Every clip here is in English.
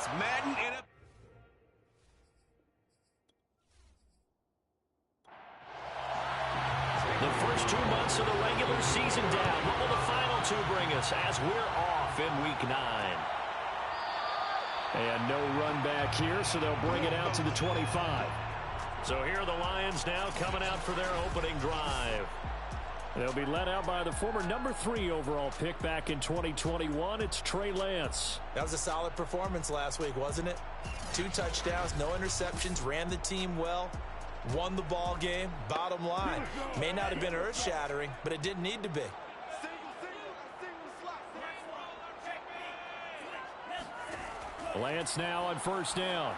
It's Madden in a... The first 2 months of the regular season down. What will the final 2 bring us as we're off in Week 9? And no run back here, so they'll bring it out to the 25. So here are the Lions now coming out for their opening drive. They'll be led out by the former number 3 overall pick back in 2021. It's Trey Lance. That was a solid performance last week, wasn't it? 2 touchdowns, no interceptions, ran the team well, won the ball game. Bottom line, may not have been earth-shattering, but it didn't need to be. Lance now on first down.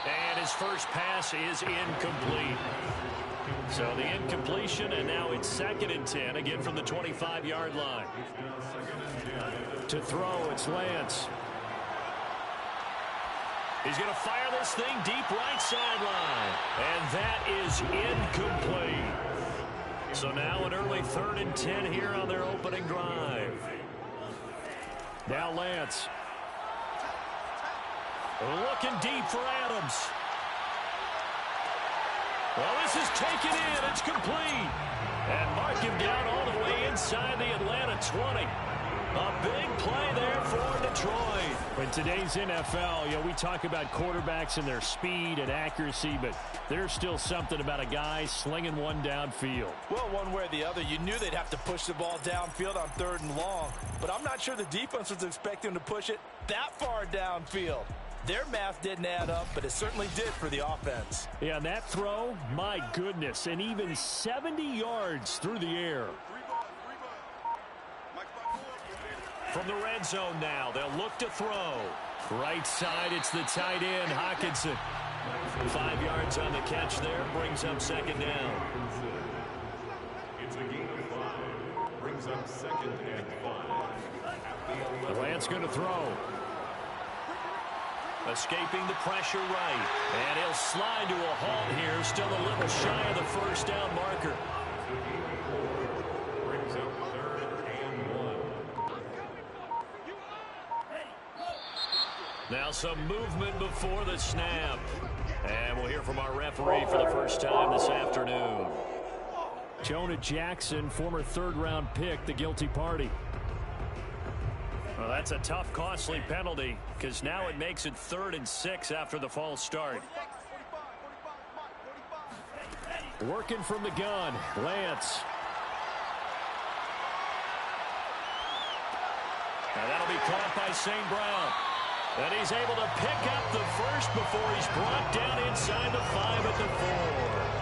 And his first pass is incomplete. So the incompletion, and now it's 2nd and 10, again from the 25-yard line. To throw, it's Lance. He's going to fire this thing deep right sideline. And that is incomplete. So now an early 3rd and 10 here on their opening drive. Now Lance. Looking deep for Adams. Well, this is taken in. It's complete. And mark him down all the way inside the Atlanta 20. A big play there for Detroit. In today's NFL, we talk about quarterbacks and their speed and accuracy, but there's still something about a guy slinging one downfield. Well, one way or the other, you knew they'd have to push the ball downfield on 3rd and long. But I'm not sure the defense was expecting to push it that far downfield. Their math didn't add up, but it certainly did for the offense. Yeah, and that throw, my goodness, and even 70 yards through the air. From the red zone now, they'll look to throw. Right side, it's the tight end, Hockenson. 5 yards on the catch there, brings up 2nd down. It's a gain of 5. Brings up 2nd and 5. Lance going to throw. Escaping the pressure right. And he'll slide to a halt here. Still a little shy of the first down marker. Brings up 3rd and 1. Now some movement before the snap. And we'll hear from our referee for the first time this afternoon. Jonah Jackson, former 3rd-round pick, the guilty party. Well, that's a tough, costly penalty because now it makes it 3rd and 6 after the false start. Working from the gun, Lance. Now that'll be caught by St. Brown. And he's able to pick up the first before he's brought down inside the 5 at the 4.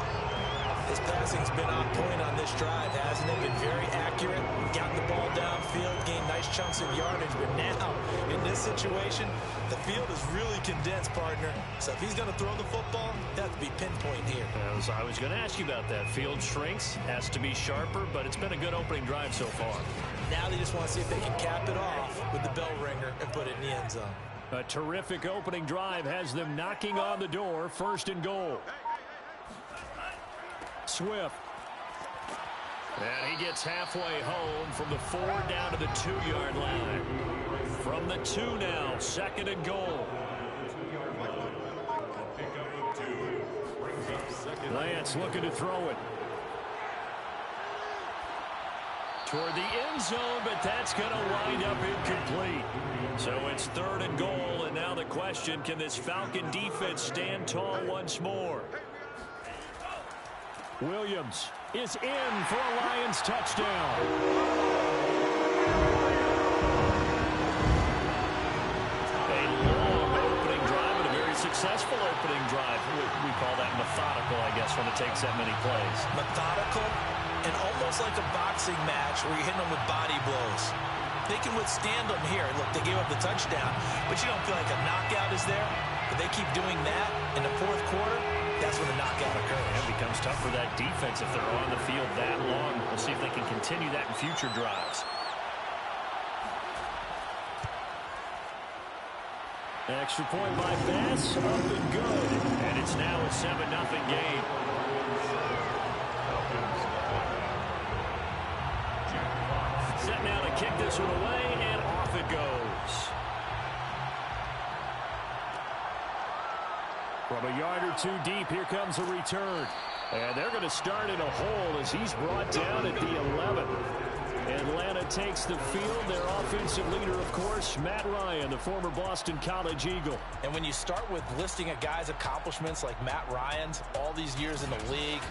His passing's been on point on this drive, hasn't it? Been very accurate, got the ball downfield, gained nice chunks of yardage, but now, in this situation, the field is really condensed, partner. So if he's going to throw the football, that has to be pinpoint here. I was going to ask you about that. Field shrinks, has to be sharper, but it's been a good opening drive so far. Now they just want to see if they can cap it off with the bell ringer and put it in the end zone. A terrific opening drive has them knocking on the door, 1st and goal. Swift. And he gets halfway home from the 4 down to the 2-yard line. From the 2 now, 2nd and goal. Lance looking to throw it. Toward the end zone, but that's going to wind up incomplete. So it's 3rd and goal, and now the question, can this Falcon defense stand tall once more? Williams is in for a Lions touchdown. A long opening drive and a very successful opening drive. We call that methodical, I guess, when it takes that many plays. Methodical and almost like a boxing match where you're hitting them with body blows. They can withstand them here. Look, they gave up the touchdown, but you don't feel like a knockout is there. But they keep doing that in the 4th quarter. That's when the knockout occurs. It becomes tough for that defense if they're on the field that long. We'll see if they can continue that in future drives. Extra point by Bass, up and good. And it's now a 7-0 game. Set now to kick this one away, and off it goes. From a yard or two deep, here comes a return. And they're going to start in a hole as he's brought down at the 11. Atlanta takes the field. Their offensive leader, of course, Matt Ryan, the former Boston College Eagle. And when you start with listing a guy's accomplishments like Matt Ryan's, all these years in the league,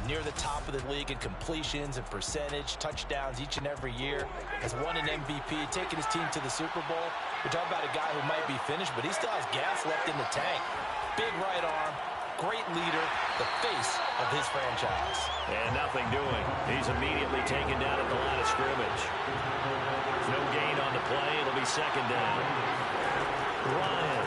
near the top of the league in completions and percentage, touchdowns each and every year, has won an MVP, taken his team to the Super Bowl. We're talking about a guy who might be finished, but he still has gas left in the tank. Big right arm, great leader, the face of his franchise. And nothing doing. He's immediately taken down at the line of scrimmage. No gain on the play. It'll be second down. Ryan.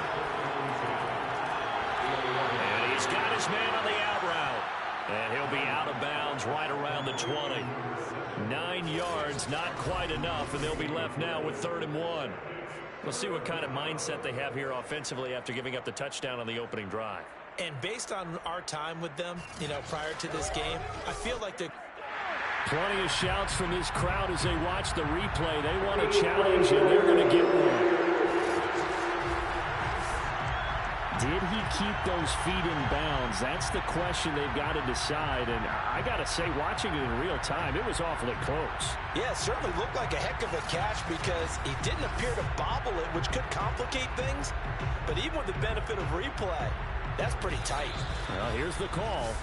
And he's got his man on the out route. And he'll be out of bounds right around the 20. 9 yards, not quite enough, and they'll be left now with 3rd and 1. We'll see what kind of mindset they have here offensively after giving up the touchdown on the opening drive. And based on our time with them, prior to this game, I feel like they're... Plenty of shouts from this crowd as they watch the replay. They want a challenge, and they're going to get one. Did he keep those feet in bounds? That's the question they've got to decide. And I got to say, watching it in real time, it was awfully close. Yeah, it certainly looked like a heck of a catch because he didn't appear to bobble it, which could complicate things. But even with the benefit of replay, that's pretty tight. Well, here's the call.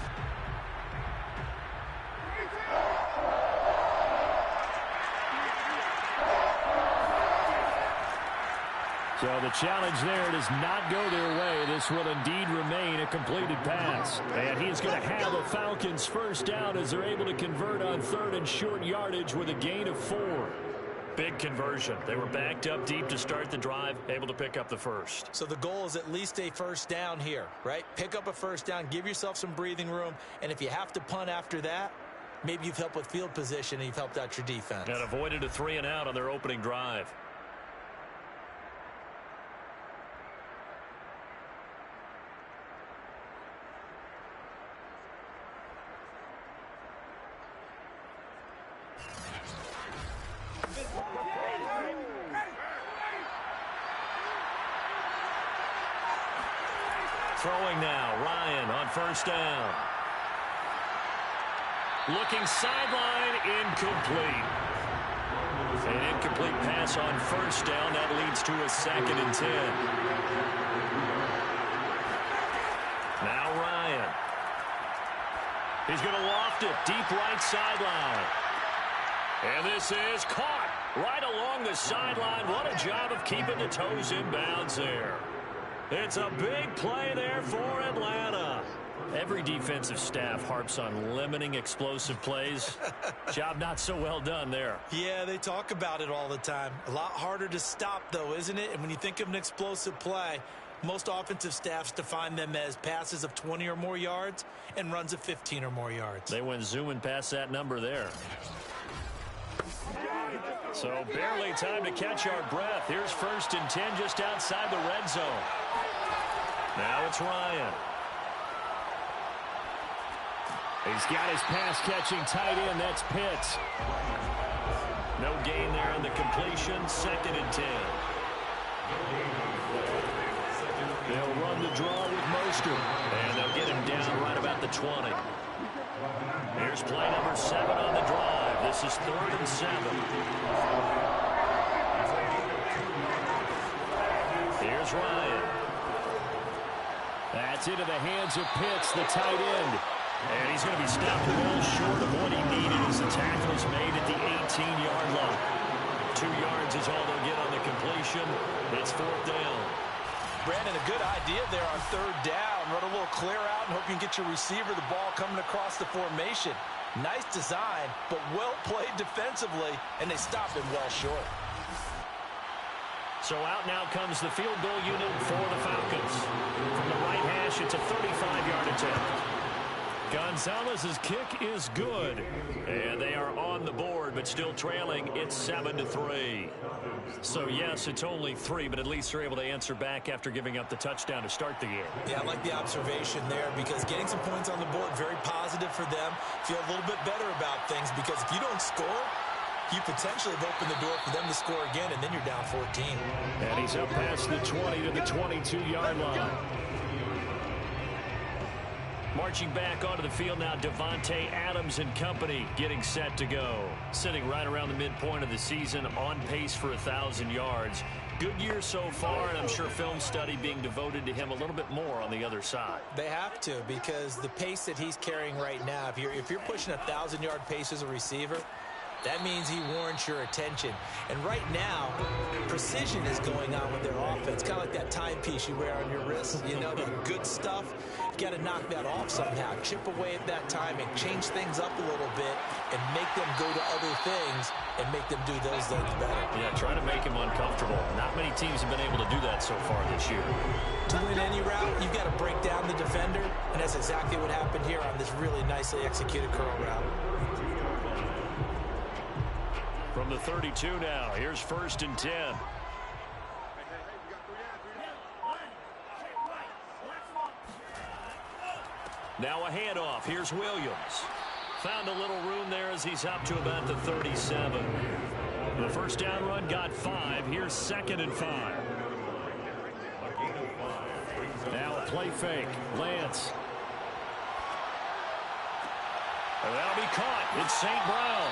So the challenge there does not go their way. This will indeed remain a completed pass. And he's going to have a Falcons first down as they're able to convert on 3rd and short yardage with a gain of 4. Big conversion. They were backed up deep to start the drive, able to pick up the first. So the goal is at least a first down here, right? Pick up a first down, give yourself some breathing room, and if you have to punt after that, maybe you've helped with field position and you've helped out your defense. And avoided a 3 and out on their opening drive. Throwing now, Ryan on first down. Looking sideline, incomplete. An incomplete pass on first down. That leads to a 2nd and 10. Now Ryan. He's going to loft it deep right sideline. And this is caught right along the sideline. What a job of keeping the toes in bounds there. It's a big play there for Atlanta. Every defensive staff harps on limiting explosive plays. Job not so well done there. Yeah, they talk about it all the time. A lot harder to stop, though, isn't it? And when you think of an explosive play, most offensive staffs define them as passes of 20 or more yards and runs of 15 or more yards. They went zooming past that number there. So barely time to catch our breath. Here's 1st and 10 just outside the red zone. Now it's Ryan. He's got his pass-catching tight end. That's Pitts. No gain there on the completion. 2nd and 10. They'll run the draw with Mostert. And they'll get him down right about the 20. Here's play number 7 on the drive. This is 3rd and 7. Here's Ryan. That's into the hands of Pitts, the tight end. And he's going to be stopped well short of what he needed as the tackle is made at the 18-yard line. 2 yards is all they'll get on the completion. It's 4th down. Brandon, a good idea there on 3rd down. Run a little clear out and hope you can get your receiver the ball coming across the formation. Nice design, but well played defensively, and they stop him well short. So out now comes the field goal unit for the Falcons. From the right hash, it's a 35-yard attempt. Gonzalez's kick is good. And they are on the board, but still trailing. It's 7-3. So, yes, it's only 3, but at least they're able to answer back after giving up the touchdown to start the game. Yeah, I like the observation there because getting some points on the board, very positive for them. Feel a little bit better about things because if you don't score, you potentially have opened the door for them to score again, and then you're down 14. And he's up past the 20 to the 22-yard line. Marching back onto the field now, Davante Adams and company getting set to go. Sitting right around the midpoint of the season, on pace for 1,000 yards. Good year so far, and I'm sure film study being devoted to him a little bit more on the other side. They have to, because the pace that he's carrying right now, if you're pushing 1,000-yard pace as a receiver, that means he warrants your attention. And right now, precision is going on with their offense. Kind of like that timepiece you wear on your wrist. You know, the good stuff. You got to knock that off somehow. Chip away at that timing. Change things up a little bit and make them go to other things and make them do those things better. Yeah, try to make him uncomfortable. Not many teams have been able to do that so far this year. To win any route, you've got to break down the defender, and that's exactly what happened here on this really nicely executed curl route. From the 32 now, here's 1st and 10. Now a handoff. Here's Williams. Found a little room there as he's up to about the 37. The first down run got 5. Here's 2nd and 5. Now a play fake. Lance. And that'll be caught. It's St. Brown.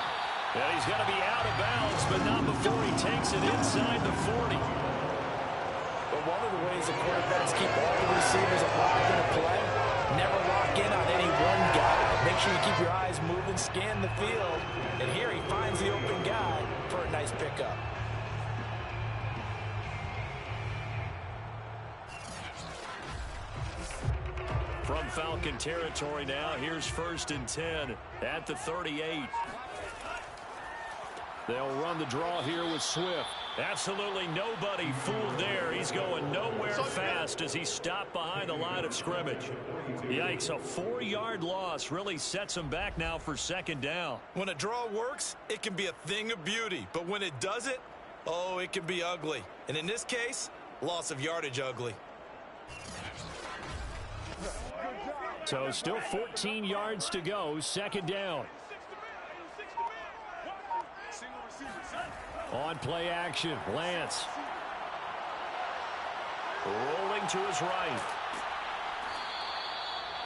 And he's going to be out of bounds, but not before he takes it inside the 40. But one of the ways the quarterbacks keep all the receivers alive in a play, never lock in on any one guy. Make sure you keep your eyes moving, scan the field. And here he finds the open guy for a nice pickup. From Falcon territory now, here's 1st and 10 at the 38. They'll run the draw here with Swift. Absolutely nobody fooled there. He's going nowhere fast as he stopped behind the line of scrimmage. Yikes, a 4-yard loss really sets him back now for 2nd down. When a draw works, it can be a thing of beauty. But when it doesn't, oh, it can be ugly. And in this case, loss of yardage ugly. So still 14 yards to go, 2nd down. On play action, Lance. Rolling to his right.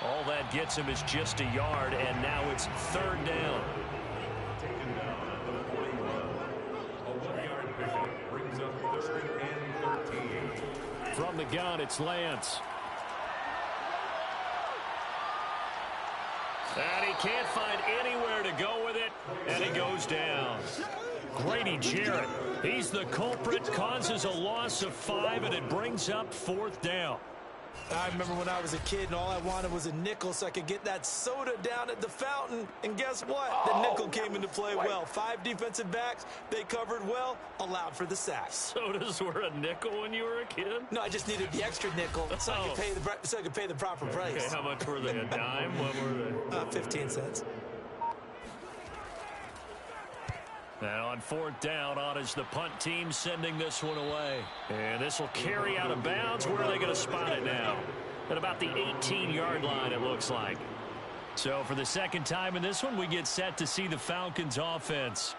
All that gets him is just a yard, and now it's 3rd down. Taken down at the 41. A 1-yard pickup brings up 3rd and 13. From the gun, it's Lance. And he can't find anywhere to go with it, and he goes down. Grady Jarrett, he's the culprit, causes a loss of 5, and it brings up 4th down. I remember when I was a kid and all I wanted was a nickel so I could get that soda down at the fountain. And guess what? The nickel came into play well. 5 defensive backs, they covered well, allowed for the sacks. Sodas were a nickel when you were a kid? No, I just needed the extra nickel so I could pay the proper price. Okay, how much were they? A dime? What were they? 15 cents. Now on 4th down, on is the punt team sending this one away. And this will carry out of bounds. Where are they going to spot it now? At about the 18-yard line, it looks like. So for the 2nd time in this one, we get set to see the Falcons offense.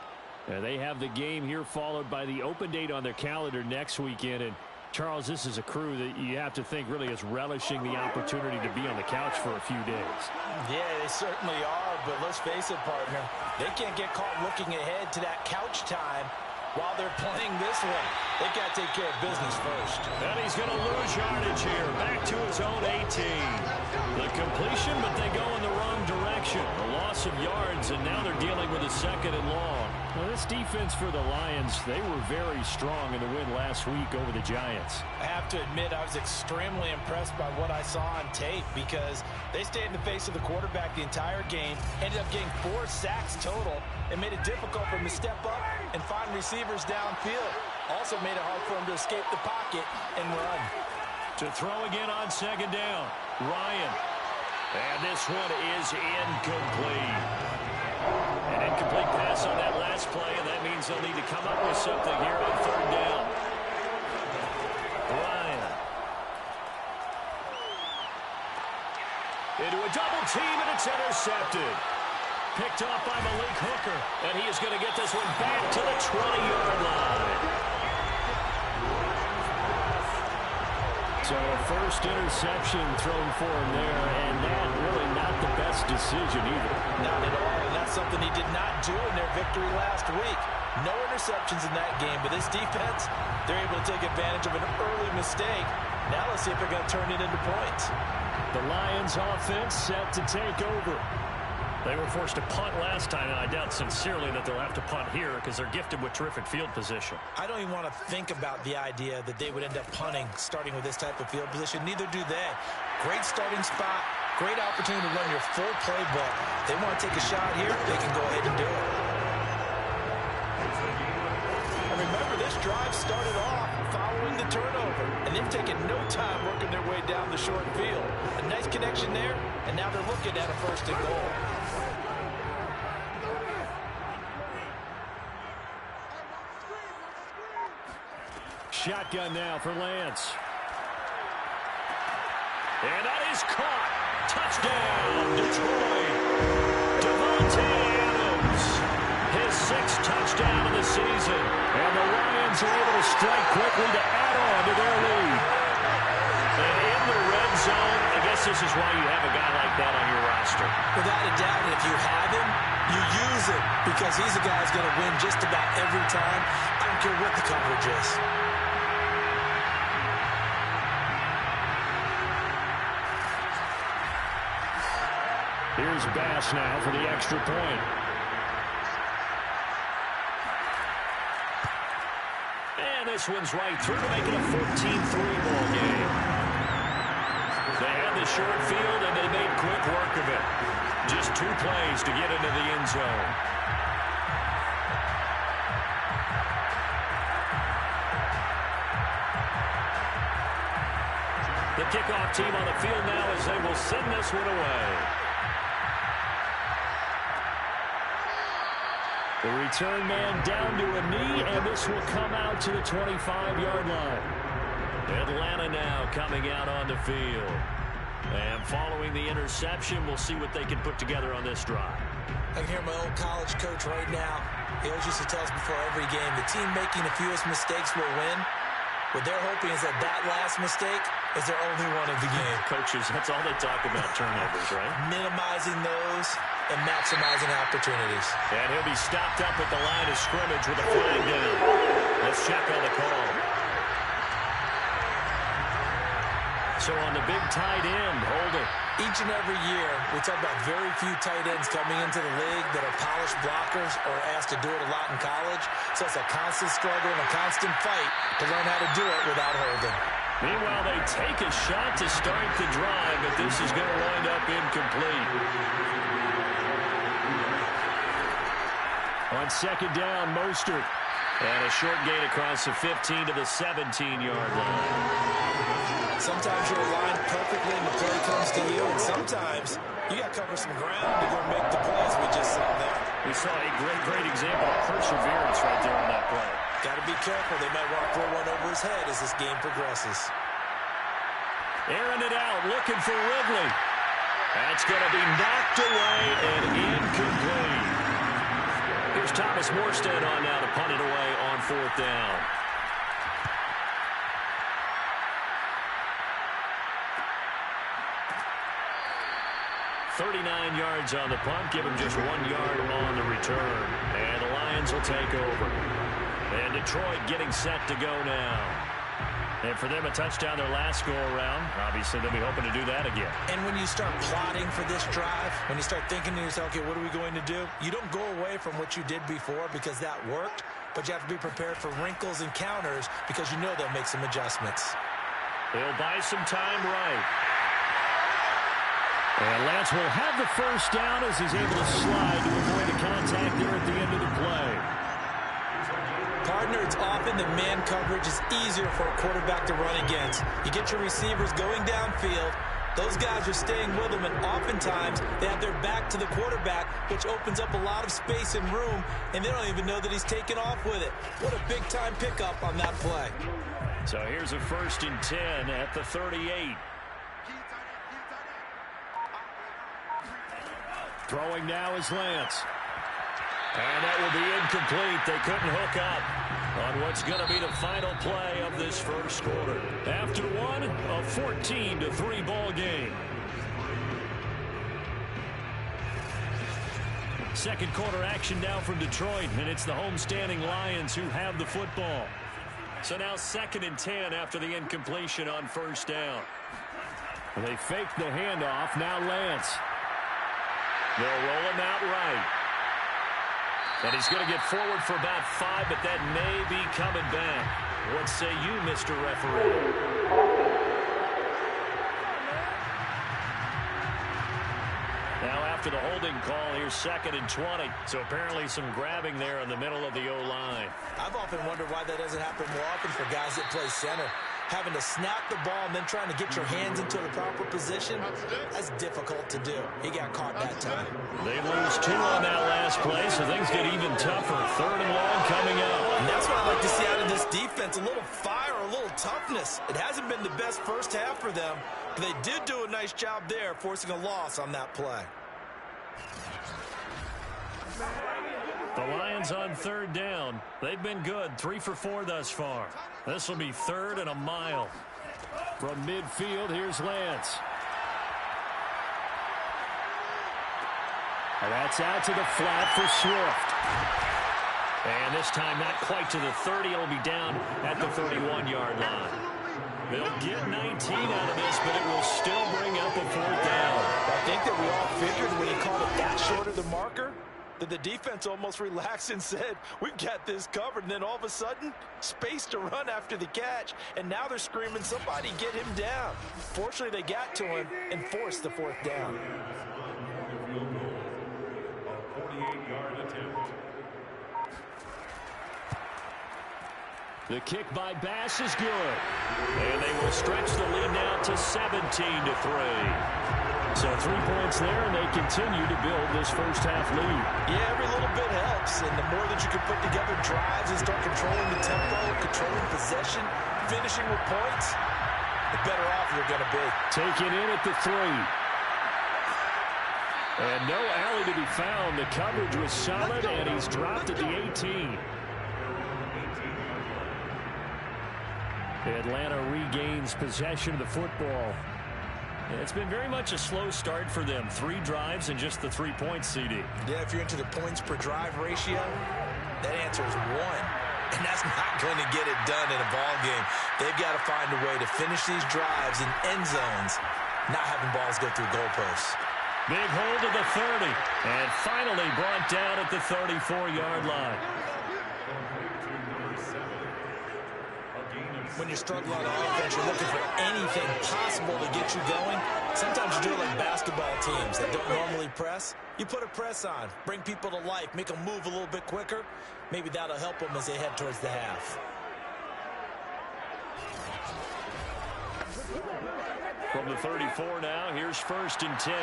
And they have the game here followed by the open date on their calendar next weekend. And Charles, this is a crew that you have to think really is relishing the opportunity to be on the couch for a few days. Yeah, they certainly are, but let's face it, partner. They can't get caught looking ahead to that couch time while they're playing this one. They got to take care of business first. And he's going to lose yardage here. Back to his own 18. The completion, but they go in the wrong direction. A loss of yards, and now they're dealing with a 2nd and long. Well, this defense for the Lions, they were very strong in the win last week over the Giants. I have to admit, I was extremely impressed by what I saw on tape because they stayed in the face of the quarterback the entire game, ended up getting 4 sacks total, and made it difficult for him to step up and find receivers downfield. Also made it hard for him to escape the pocket and run. To throw again on 2nd down, Ryan. And this one is incomplete. An incomplete pass on that last play, and that means they'll need to come up with something here on 3rd down. Ryan. Into a double team, and it's intercepted. Picked off by Malik Hooker, and he is going to get this one back to the 20-yard line. So a first interception thrown for him there, and that really best decision either. Not at all, and that's something he did not do in their victory last week. No interceptions in that game, but this defense, they're able to take advantage of an early mistake. Now let's see if they're going to turn it into points. The Lions offense set to take over. They were forced to punt last time, and I doubt sincerely that they'll have to punt here because they're gifted with terrific field position. I don't even want to think about the idea that they would end up punting starting with this type of field position. Neither do they. Great starting spot, great opportunity to run your full playbook. They want to take a shot here, they can go ahead and do it. And remember, this drive started off following the turnover, and they've taken no time working their way down the short field. A nice connection there, and now they're looking at a first and goal. Shotgun now for Lance. And that is caught. Touchdown, Detroit. Devontae Adams. His 6th touchdown of the season. And the Lions are able to strike quickly to add on to their lead. And in the red zone, I guess this is why you have a guy like that on your roster. Without a doubt, if you have him, you use him because he's a guy who's going to win just about every time. I don't care what the coverage is. Here's Bass now for the extra point. And this one's right through to make it a 14-3 ball game. They had the short field, and they made quick work of it. Just 2 plays to get into the end zone. The kickoff team on the field now as they will send this one away. The return man down to a knee, and this will come out to the 25-yard line. Atlanta now coming out on the field. And following the interception, we'll see what they can put together on this drive. I can hear my old college coach right now. He always used to tell us before every game, the team making the fewest mistakes will win. What they're hoping is that last mistake is their only one of the game. Coaches, that's all they talk about, turnovers, right? Minimizing those and maximizing opportunities. And he'll be stopped up at the line of scrimmage with a flag down. Let's check on the call. So on the big tight end, holding. Each and every year, we talk about very few tight ends coming into the league that are polished blockers or asked to do it a lot in college. So it's a constant struggle and a constant fight to learn how to do it without holding. Meanwhile, they take a shot to start the drive, but this is going to wind up incomplete. On second down, Mostert. And a short gain across the 15 to the 17-yard line. Sometimes you're aligned perfectly and the play comes to you, and sometimes you got to cover some ground to go make the plays we just saw there. We saw a great example of perseverance right there on that play. Got to be careful. They might want to throw one over his head as this game progresses. Airing it out, looking for Ridley. That's going to be knocked away and incomplete. Here's Thomas Morstead on now to punt it away on 4th down. "39 yards on the punt, give him just 1 yard on the return. And the Lions will take over. And Detroit getting set to go now. And for them, a touchdown their last go-around. Obviously, they'll be hoping to do that again. And when you start plotting for this drive, when you start thinking to yourself, okay, what are we going to do? You don't go away from what you did before because that worked, but you have to be prepared for wrinkles and counters because you know they'll make some adjustments. They'll buy some time right. And Lance will have the first down as he's able to slide to avoid the contact there at the end of the play. Partner, it's often the man coverage is easier for a quarterback to run against. You get your receivers going downfield. Those guys are staying with them, and oftentimes they have their back to the quarterback, which opens up a lot of space and room, and they don't even know that he's taken off with it. What a big-time pickup on that play. So here's a 1st and 10 at the 38. Throwing now is Lance. And that will be incomplete. They couldn't hook up on what's going to be the final play of this first quarter. After one, a 14-3 ball game. Second quarter action now from Detroit, and it's the homestanding Lions who have the football. So now 2nd and 10 after the incompletion on first down. They fake the handoff. Now Lance. They'll roll him out right. And he's going to get forward for about 5, but that may be coming back. What say you, Mr. Referee? Now after the holding call, here's 2nd and 20. So apparently some grabbing there in the middle of the O-line. I've often wondered why that doesn't happen more often for guys that play center. Having to snap the ball and then trying to get your hands into the proper position, that's difficult to do. He got caught that time. They lose 2 on that last play, so things get even tougher. 3rd and long coming up. And that's what I like to see out of this defense, a little fire, a little toughness. It hasn't been the best first half for them, but they did do a nice job there, forcing a loss on that play. The Lions on 3rd down. They've been good, 3 for 4 thus far. This will be 3rd and a mile. From midfield, here's Lance. And that's out to the flat for Swift. And this time not quite to the 30. It'll be down at the 31-yard line. They'll get 19 out of this, but it will still bring up a 4th down. I think that we all figured when he called it that short of the marker, that the defense almost relaxed and said, we've got this covered. And then all of a sudden, space to run after the catch. And now they're screaming, somebody get him down. Fortunately, they got to him and forced the 4th down. A 48-yard attempt. The kick by Bass is good. And they will stretch the lead now to 17-3. So 3 points there, and they continue to build this first half lead. Yeah, every little bit helps. And the more that you can put together drives and start controlling the tempo, controlling possession, finishing with points, the better off you're going to be. Taken in at the 3. And no alley to be found. The coverage was solid, and he's dropped at the 18. Atlanta regains possession of the football. It's been very much a slow start for them. 3 drives and just the 3-point CD. Yeah, if you're into the points per drive ratio, that answer is 1. And that's not going to get it done in a ball game. They've got to find a way to finish these drives in end zones, not having balls go through goalposts. Big hold of the 30. And finally brought down at the 34-yard line. When you're struggling on offense, you're looking for anything possible to get you going. Sometimes you do it like basketball teams that don't normally press. You put a press on, bring people to life, make them move a little bit quicker. Maybe that'll help them as they head towards the half. From the 34 now, here's 1st and 10.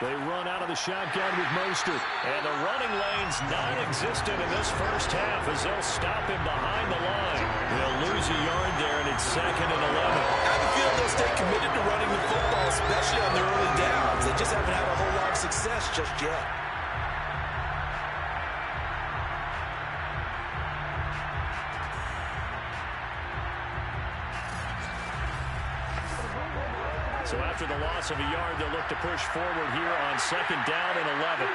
They run out of the shotgun with Mostert. And the running lane's non-existent in this first half as they'll stop him behind the line. They'll lose a yard there, and it's 2nd and 11. I have a feeling they'll stay committed to running the football, especially on their early downs. They just haven't had a whole lot of success just yet. So after the loss of a yard, they'll look to push forward here on 2nd down and 11.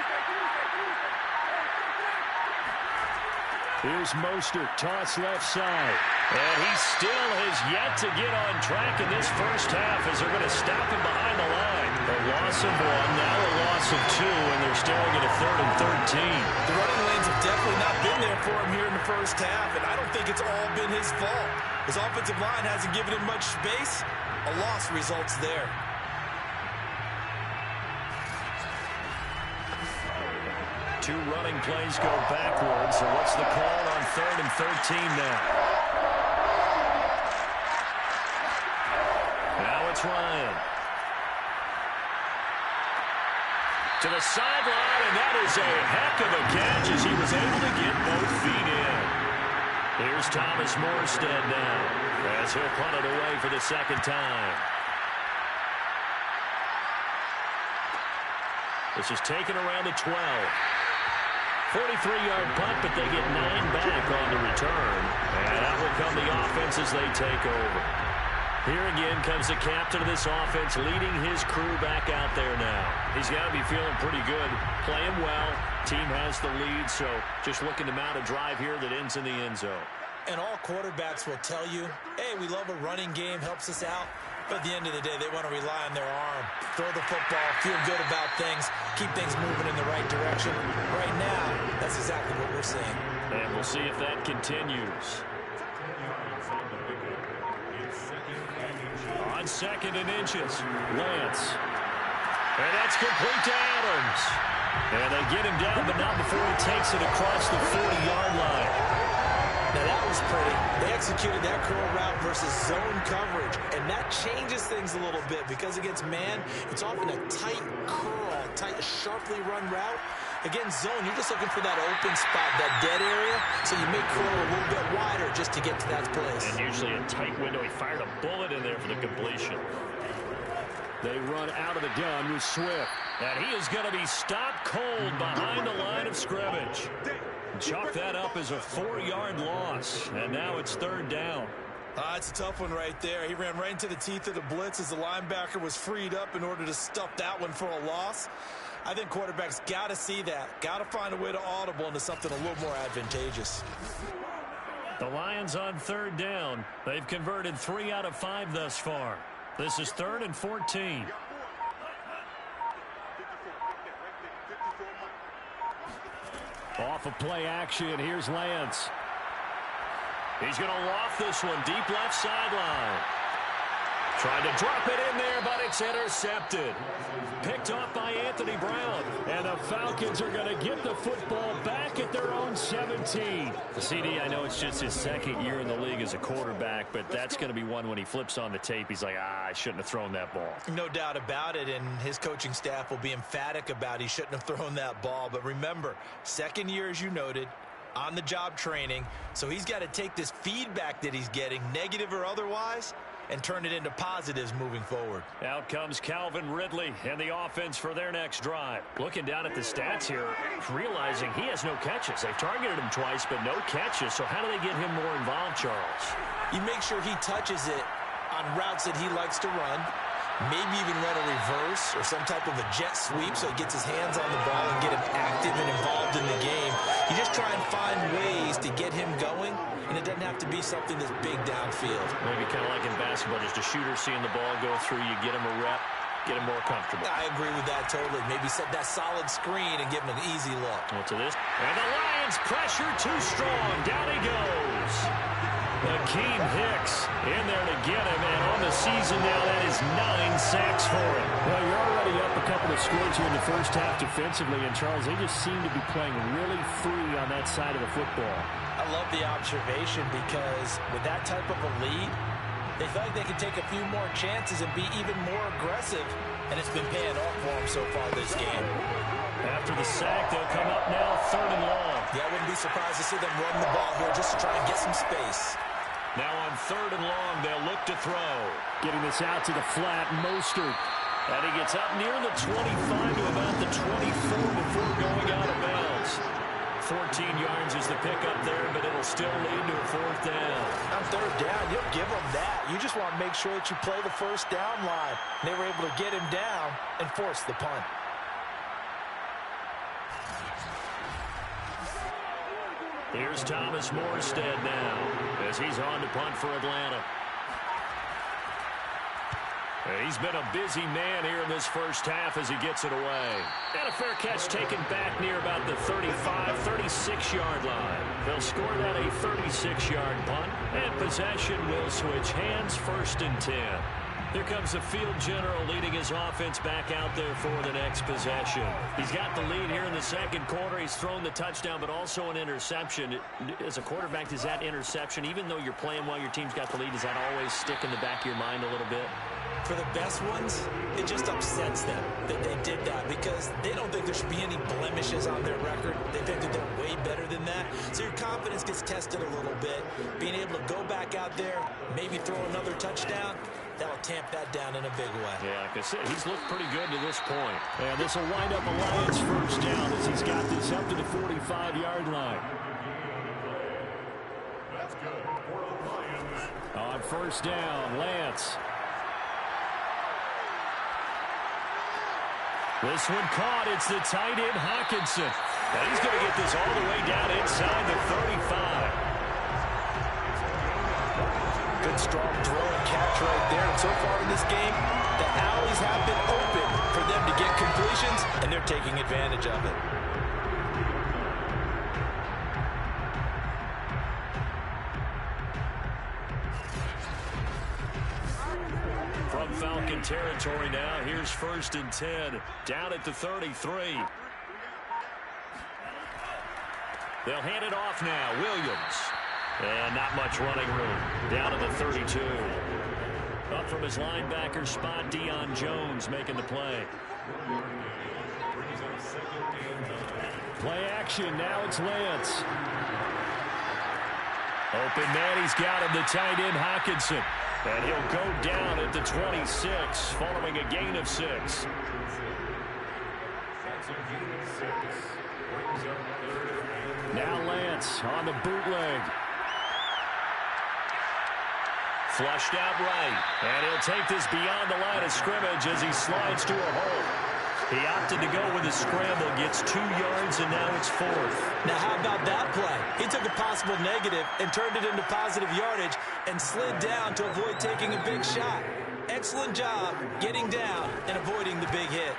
Here's Mostert, toss left side. And he still has yet to get on track in this first half as they're going to stop him behind the line. A loss of 1, now a loss of 2, and they're staring at a 3rd and 13. The running lanes have definitely not been there for him here in the first half, and I don't think it's all been his fault. His offensive line hasn't given him much space. A loss results there. Two running plays go backwards. So what's the call on 3rd and 13 now? Now it's Ryan. To the sideline, and that is a heck of a catch as he was able to get both feet in. Here's Thomas Morstead now as he'll punt it away for the 2nd time. This is taken around the 12. 43-yard punt, but they get 9 back on the return. And out will come the offense as they take over. Here again comes the captain of this offense, leading his crew back out there now. He's got to be feeling pretty good, playing well. Team has the lead, so just looking to mount a drive here that ends in the end zone. And all quarterbacks will tell you, hey, we love a running game, helps us out. But at the end of the day, they want to rely on their arm. Throw the football, feel good about things, keep things moving in the right direction. Right now, that's exactly what we're seeing. And we'll see if that continues. On 2nd and inches, Lance. And that's complete to Adams. And they get him down, but not before he takes it across the 40-yard line. Now that was pretty. They executed that curl route versus zone coverage, and that changes things a little bit because against man, it's often a tight curl, tight, sharply run route. Against zone, you're just looking for that open spot, that dead area, so you make curl a little bit wider just to get to that place. And usually a tight window. He fired a bullet in there for the completion. They run out of the gun with Swift. And he is going to be stopped cold behind the line of scrimmage. Chalk that up as a 4-yard loss. And now it's 3rd down. It's a tough one right there. He ran right into the teeth of the blitz as the linebacker was freed up in order to stuff that one for a loss. I think quarterbacks got to see that. Got to find a way to audible into something a little more advantageous. The Lions on 3rd down. They've converted 3 out of 5 thus far. This is 3rd and 14. Off of play action, here's Lance. He's going to loft this one deep left sideline. Trying to drop it in there, but it's intercepted. Picked off by Anthony Brown. And the Falcons are going to get the football back at their own 17. CD, I know it's just his 2nd year in the league as a quarterback, but that's going to be one when he flips on the tape. He's like, I shouldn't have thrown that ball. No doubt about it, and his coaching staff will be emphatic about he shouldn't have thrown that ball. But remember, 2nd year, as you noted, on-the-job training, so he's got to take this feedback that he's getting, negative or otherwise, and turn it into positives moving forward. Out comes Calvin Ridley and the offense for their next drive. Looking down at the stats here, realizing he has no catches. They've targeted him twice, but no catches. So how do they get him more involved, Charles? You make sure he touches it on routes that he likes to run, maybe even run a reverse or some type of a jet sweep so he gets his hands on the ball and get him active and involved in the game. You just try and find ways to get him going, and it doesn't have to be something that's big downfield. Maybe kind of like in basketball, just a shooter seeing the ball go through, you get him a rep, get him more comfortable. I agree with that totally. Maybe set that solid screen and give him an easy look. Well, to this. And the Lions pressure too strong. Down he goes. Akeem Hicks in there to get him, and on the season now, that is 9 sacks for him. Well, you're already up a couple of scores here in the first half defensively, and Charles, they just seem to be playing really free on that side of the football. I love the observation because with that type of a lead, they feel like they can take a few more chances and be even more aggressive, and it's been paying off for them so far this game. After the sack, they'll come up now 3rd and long. Yeah, I wouldn't be surprised to see them run the ball here just to try and get some space. Now on 3rd and long, they'll look to throw. Getting this out to the flat, Mostert. And he gets up near the 25 to about the 24 before going out of bounds. 14 yards is the pickup there, but it'll still lead to a 4th down. On 3rd down, you'll give them that. You just want to make sure that you play the first down line. They were able to get him down and force the punt. Here's Thomas Morstead now as he's on to punt for Atlanta. And he's been a busy man here in this first half as he gets it away. And a fair catch taken back near about the 35, 36-yard line. They'll score that a 36-yard punt, and possession will switch hands, 1st and 10. Here comes the field general leading his offense back out there for the next possession. He's got the lead here in the 2nd quarter. He's thrown the touchdown, but also an interception. As a quarterback, does that interception, even though you're playing while your team's got the lead, does that always stick in the back of your mind a little bit? For the best ones, it just upsets them that they did that because they don't think there should be any blemishes on their record. They think that they're way better than that. So your confidence gets tested a little bit. Being able to go back out there, maybe throw another touchdown, that'll tamp that down in a big way. Yeah, like I said, he's looked pretty good to this point. And this will wind up a Lions 1st down as he's got this up to the 45-yard line. That's good for the Lions. On first down, Lance. This one caught. It's the tight end, Hockenson. And he's going to get this all the way down inside the 35. Good, strong throw and catch right there. And so far in this game, the alleys have been open for them to get completions, and they're taking advantage of it. From Falcon territory now, here's 1st and 10, down at the 33. They'll hand it off now, Williams. And not much running room, down at the 32. Up from his linebacker spot, Deion Jones making the play. Play action, now it's Lance. Open man, he's got him, the tight end, Hockenson. And he'll go down at the 26, following a gain of 6. That's a gain of 6. Brings up 3rd and Now Lance on the bootleg. Flushed out right. And he'll take this beyond the line of scrimmage as he slides to a hole. He opted to go with a scramble, gets 2 yards, and now it's 4th. Now, how about that play? He took a possible negative and turned it into positive yardage and slid down to avoid taking a big shot. Excellent job getting down and avoiding the big hit.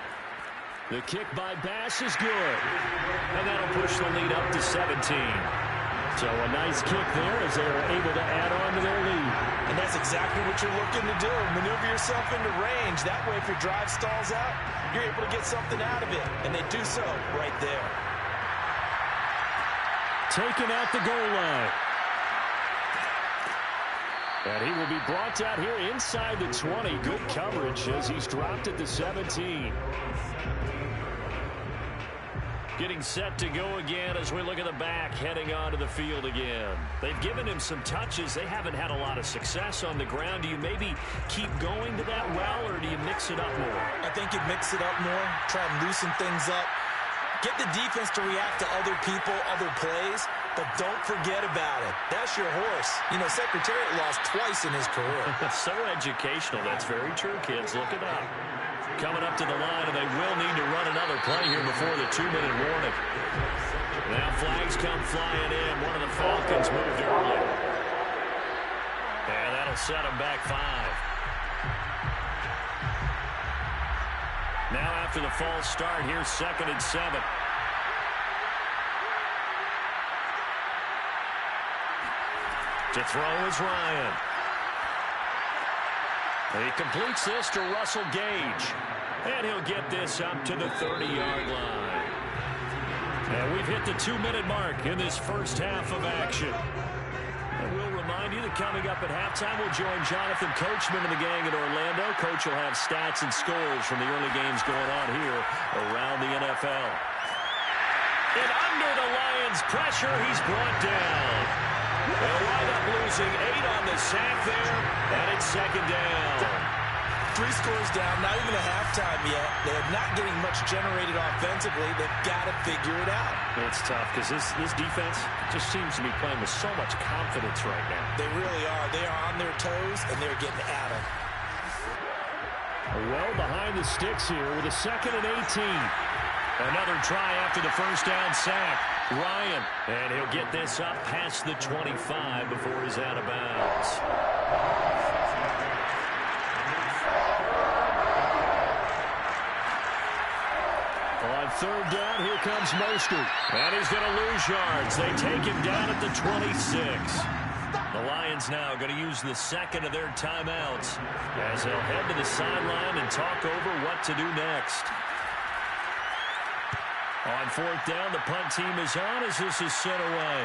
The kick by Bass is good. And that'll push the lead up to 17. So a nice kick there as they're able to add on to their lead. And that's exactly what you're looking to do. Maneuver yourself into range. That way, if your drive stalls out, you're able to get something out of it. And they do so right there. Taken at the goal line. And he will be brought out here inside the 20. Good coverage as he's dropped at the 17. Getting set to go again as we look at the back, heading onto the field again. They've given him some touches. They haven't had a lot of success on the ground. Do you maybe keep going to that well, or do you mix it up more? I think you mix it up more, try and loosen things up. Get the defense to react to other people, other plays, but don't forget about it. That's your horse. You know, Secretariat lost twice in his career. So educational. That's very true, kids. Look it up. Coming up to the line, and they will need to run another play here before the 2-minute warning. Now flags come flying in. One of the Falcons moved early. And that'll set them back 5. Now after the false start, here's 2nd and 7. To throw is Ryan. He completes this to Russell Gage. And he'll get this up to the 30-yard line. And we've hit the 2-minute mark in this first half of action. And we'll remind you that coming up at halftime, we'll join Jonathan Coachman and the gang in Orlando. Coach will have stats and scores from the early games going on here around the NFL. And under the Lions' pressure, he's brought down. They'll wind up losing 8 on the sack there, and it's 2nd down. 3 scores down, not even a halftime yet. They're not getting much generated offensively. They've got to figure it out. It's tough because this defense just seems to be playing with so much confidence right now. They really are. They are on their toes, and they're getting at them. Well behind the sticks here with a 2nd and 18. Another try after the first down sack. Ryan, and he'll get this up past the 25 before he's out of bounds. On 3rd down, here comes Mostert. And he's going to lose yards. They take him down at the 26. The Lions now going to use the 2nd of their timeouts as they'll head to the sideline and talk over what to do next. On 4th down, the punt team is on as this is sent away.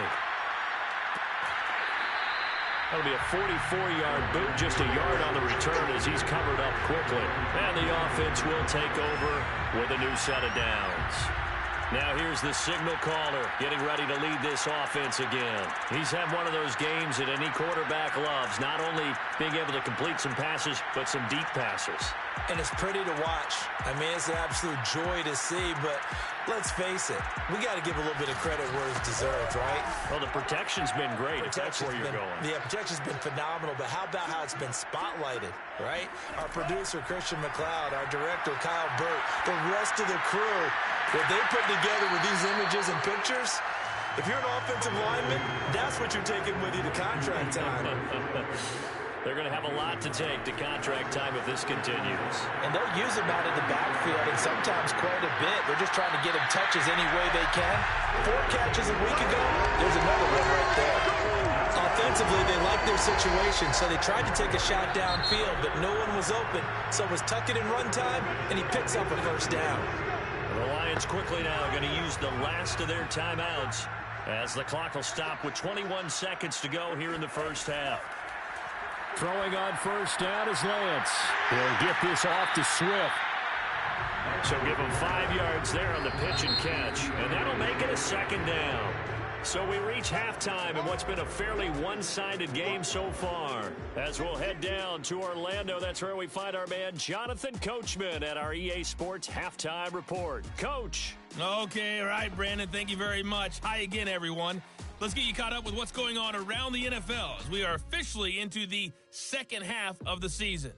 That'll be a 44-yard boot, just a yard on the return as he's covered up quickly. And the offense will take over with a new set of downs. Now here's the signal caller getting ready to lead this offense again. He's had one of those games that any quarterback loves, not only being able to complete some passes, but some deep passes. And it's pretty to watch. I mean, it's an absolute joy to see, but let's face it, we got to give a little bit of credit where it's deserved, right? Well, the protection's been great, if that's where you're going. Yeah, protection's been phenomenal, but how about how it's been spotlighted, right? Our producer, Christian McLeod, our director, Kyle Burt, the rest of the crew, what they put together with these images and pictures, if you're an offensive lineman, that's what you're taking with you to contract time. They're going to have a lot to take to contract time if this continues. And they'll use him out of the backfield, and sometimes quite a bit. They're just trying to get him touches any way they can. 4 catches a week ago, there's another one right there. Offensively, they like their situation, so they tried to take a shot downfield, but no one was open. So it was tuck it in run time, and he picks up a first down. The Lions quickly now going to use the last of their timeouts as the clock will stop with 21 seconds to go here in the first half. Throwing on first down is Lance. He'll get this off to Swift. So give him 5 yards there on the pitch and catch, and that'll make it a second down. So we reach halftime in what's been a fairly one-sided game so far. As we'll head down to Orlando, that's where we find our man Jonathan Coachman at our EA Sports Halftime Report. Coach. Okay, all right, Brandon, thank you very much. Hi again, everyone. Let's get you caught up with what's going on around the NFL as we are officially into the second half of the season.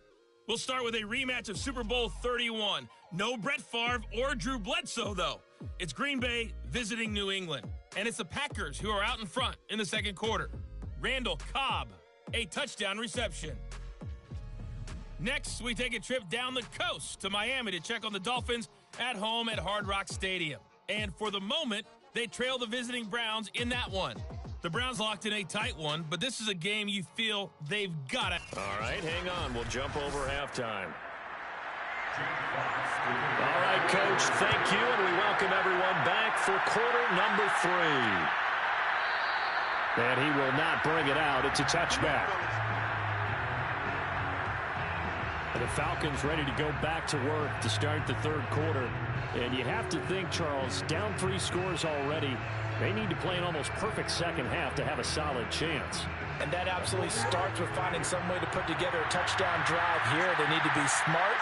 We'll start with a rematch of Super Bowl 31. No Brett Favre or Drew Bledsoe, though. It's Green Bay visiting New England, and it's the Packers who are out in front in the second quarter. Randall Cobb, a touchdown reception. Next, we take a trip down the coast to Miami to check on the Dolphins at home at Hard Rock Stadium. And for the moment, they trail the visiting Browns in that one. The Browns locked in a tight one, but this is a game you feel they've got it. All right, hang on. We'll jump over halftime. All right, Coach, thank you, and we welcome everyone back for quarter number 3. And he will not bring it out. It's a touchback. And the Falcons ready to go back to work to start the third quarter. And you have to think, Charles, down 3 scores already. They need to play an almost perfect second half to have a solid chance. And that absolutely starts with finding some way to put together a touchdown drive here. They need to be smart,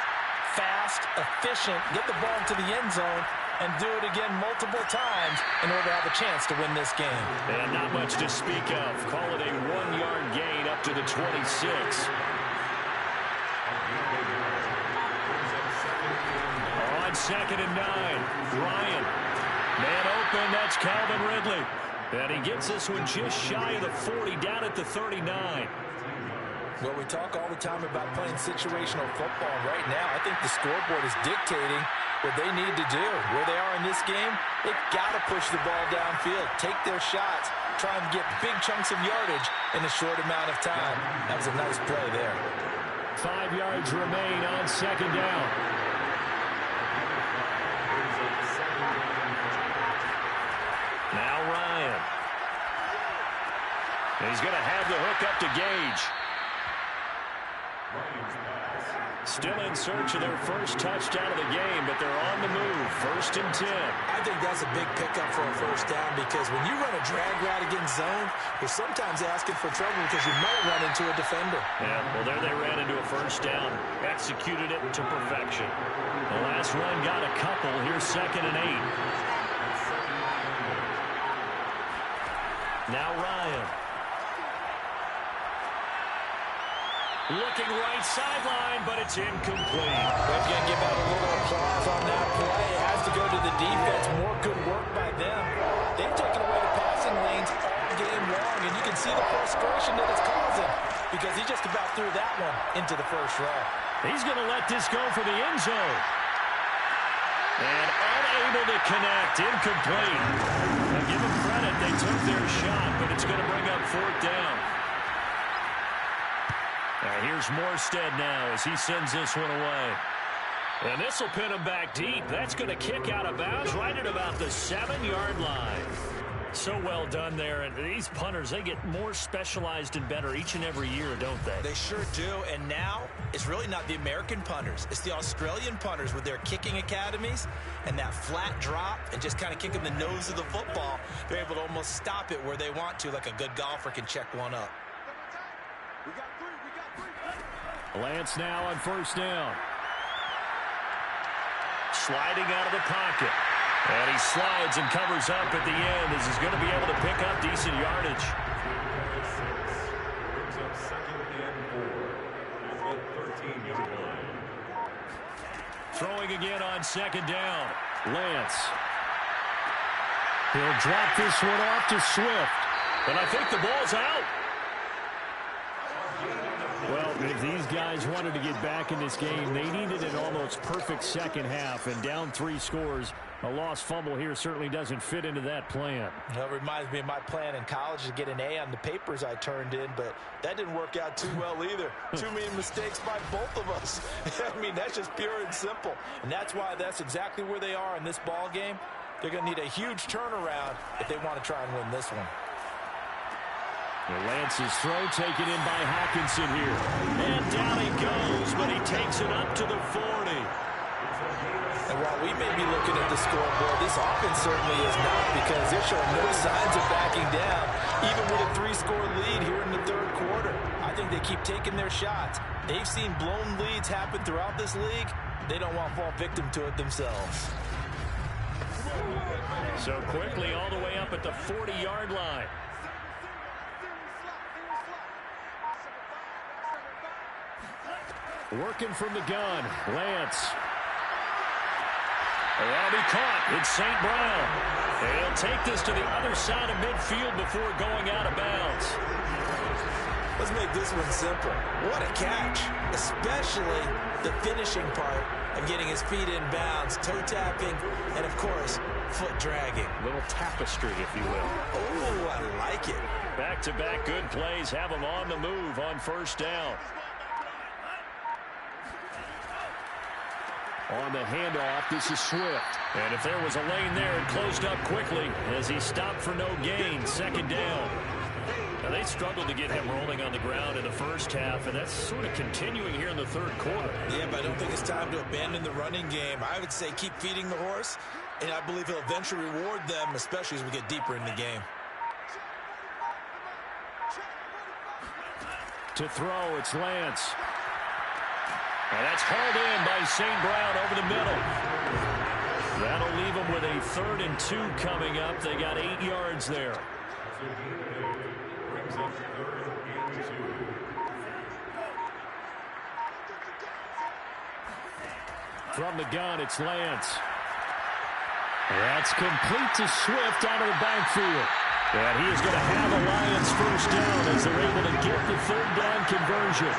fast, efficient, get the ball into the end zone, and do it again multiple times in order to have a chance to win this game. And not much to speak of. Call it a 1-yard gain up to the 26. On 2nd and 9, Ryan. Man open, that's Calvin Ridley. And he gets this one just shy of the 40, down at the 39. Well, we talk all the time about playing situational football. Right now, I think the scoreboard is dictating what they need to do. Where they are in this game, they've got to push the ball downfield, take their shots, try and get big chunks of yardage in a short amount of time. That was a nice play there. 5 yards remain on 2nd down. Now Ryan. And he's going to have the hook up to Gage. Still in search of their first touchdown of the game, but they're on the move. 1st and 10. I think that's a big pickup for a first down because when you run a drag route against zone, you're sometimes asking for trouble because you might run into a defender. Yeah, well, there they ran into a first down. Executed it to perfection. The last run got a couple. Here's 2nd and 8. Now Ryan. Looking right sideline, but it's incomplete. We're going to give out a little applause on that play. It has to go to the defense. More good work by them. They've taken away the passing lanes all game long, and you can see the frustration that it's causing because he just about threw that one into the first row. He's going to let this go for the end zone. And unable to connect. Incomplete. Now give them credit. They took their shot, but it's going to bring up 4th down. Here's Morstead now as he sends this one away. And this will pin him back deep. That's going to kick out of bounds right at about the 7-yard line. So well done there. And these punters, they get more specialized and better each and every year, don't they? They sure do. And now it's really not the American punters. It's the Australian punters with their kicking academies and that flat drop and just kind of kicking the nose of the football. They're able to almost stop it where they want to, like a good golfer can check one up. Lance now on first down. Sliding out of the pocket. And he slides and covers up at the end as he's going to be able to pick up decent yardage. Brings up 2nd and 4 at the 13-yard line. Throwing again on 2nd down. Lance. He'll drop this one off to Swift. And I think the ball's out. Well, if these guys wanted to get back in this game, they needed an almost perfect second half. And down 3 scores, a lost fumble here certainly doesn't fit into that plan. Well, it reminds me of my plan in college to get an A on the papers I turned in, but that didn't work out too well either. Too many mistakes by both of us. I mean, that's just pure and simple. And that's why that's exactly where they are in this ball game. They're going to need a huge turnaround if they want to try and win this one. Lance's throw taken in by Hawkinson here. And down he goes, but he takes it up to the 40. And while we may be looking at the scoreboard, this offense certainly is not, because they're showing no signs of backing down, even with a 3-score lead here in the 3rd quarter. I think they keep taking their shots. They've seen blown leads happen throughout this league. They don't want to fall victim to it themselves. So quickly all the way up at the 40-yard line. Working from the gun, Lance. And he caught. It's St. Brown. And he'll take this to the other side of midfield before going out of bounds. Let's make this one simple. What a catch, especially the finishing part of getting his feet in bounds, toe tapping, and of course, foot dragging. Little tapestry, if you will. Oh, I like it. Back-to-back good plays have him on the move on first down. On the handoff, this is Swift. And if there was a lane there, it closed up quickly as he stopped for no gain. 2nd down. Now, they struggled to get him rolling on the ground in the first half, and that's sort of continuing here in the 3rd quarter. Yeah, but I don't think it's time to abandon the running game. I would say keep feeding the horse, and I believe he'll eventually reward them, especially as we get deeper in the game. To throw, it's Lance. And that's hauled in by St. Brown over the middle. That'll leave them with a 3rd and 2 coming up. They got 8 yards there. Brings up 3rd and 2. From the gun, it's Lance. That's complete to Swift out of the backfield. And he is going to have a Lions first down as they're able to get the 3rd down conversion.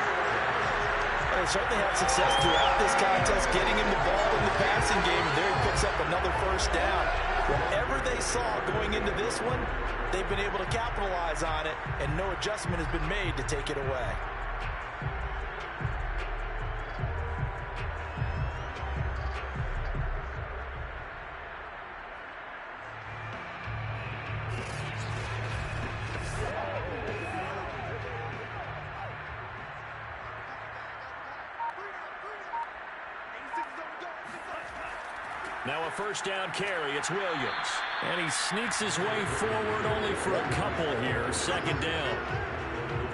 They certainly had success throughout this contest, getting him the ball in the passing game, and there he picks up another first down. Whatever they saw going into this one, they've been able to capitalize on it, and no adjustment has been made to take it away. Now a first down carry. It's Williams. And he sneaks his way forward only for a couple here. 2nd down.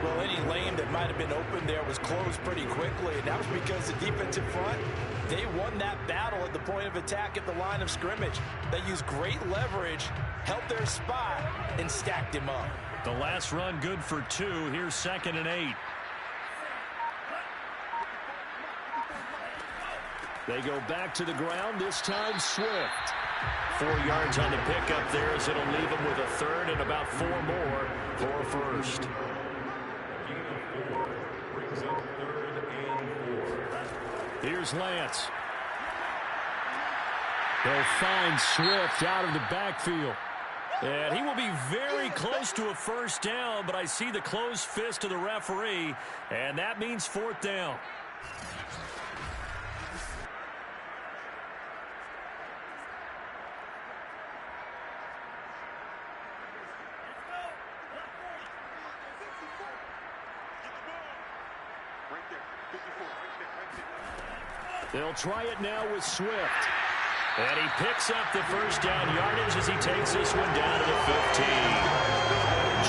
Well, any lane that might have been open there was closed pretty quickly, and that was because the defensive front, they won that battle at the point of attack at the line of scrimmage. They used great leverage, held their spot, and stacked him up. The last run good for 2. Here's 2nd and 8. They go back to the ground, this time Swift. 4 yards on the pickup there as it'll leave him with a 3rd and about 4 more for first. Brings up 3rd and 4. Here's Lance. They'll find Swift out of the backfield. And he will be very close to a first down, but I see the closed fist of the referee, and that means 4th down. They'll try it now with Swift. And he picks up the first down yardage as he takes this one down to the 15.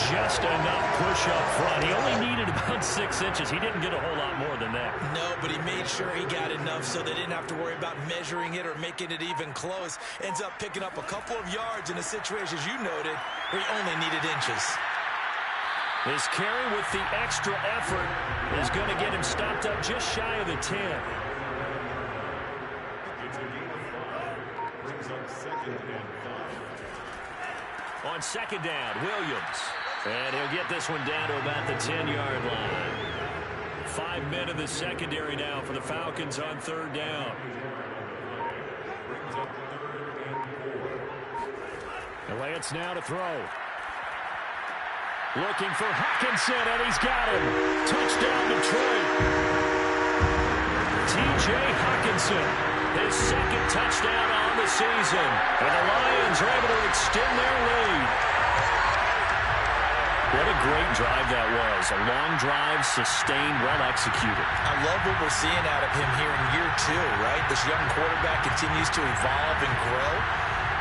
Just enough push up front. He only needed about 6 inches. He didn't get a whole lot more than that. No, but he made sure he got enough so they didn't have to worry about measuring it or making it even close. Ends up picking up a couple of yards in a situation, as you noted, where he only needed inches. His carry with the extra effort is going to get him stopped up just shy of the 10. On second down, Williams. And he'll get this one down to about the 10-yard line. 5 men in the secondary now for the Falcons on third down. And Lance now to throw. Looking for Hawkinson, and he's got him. Touchdown, Detroit. T.J. Hawkinson, his second touchdown on the season. And the Lions are able to extend their lead. What a great drive that was. A long drive, sustained, well executed. I love what we're seeing out of him here in year 2, right? This young quarterback continues to evolve and grow.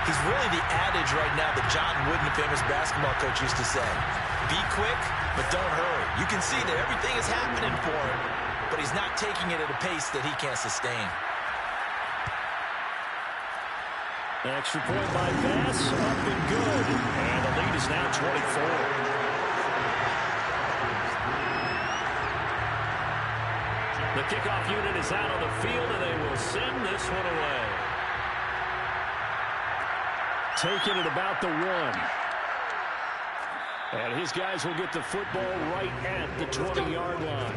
He's really the adage right now that John Wooden, the famous basketball coach, used to say. Be quick, but don't hurry. You can see that everything is happening for him, but he's not taking it at a pace that he can't sustain. An extra point by Bass, up and good. And the lead is now 24. The kickoff unit is out on the field, and they will send this one away. Taking it about the 1. And his guys will get the football right at the 20-yard line.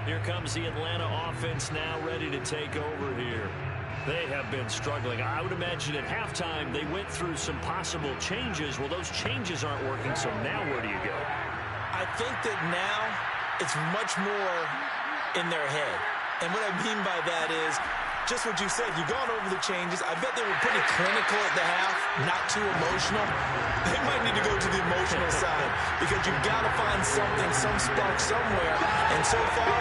Here comes the Atlanta offense now ready to take over here. They have been struggling. I would imagine at halftime they went through some possible changes. Well, those changes aren't working, so now where do you go? I think that now it's much more in their head. And what I mean by that is just what you said. You've gone over the changes. I bet they were pretty clinical at the half, not too emotional. They might need to go to the emotional side because you've got to find something, some spark somewhere. And so far,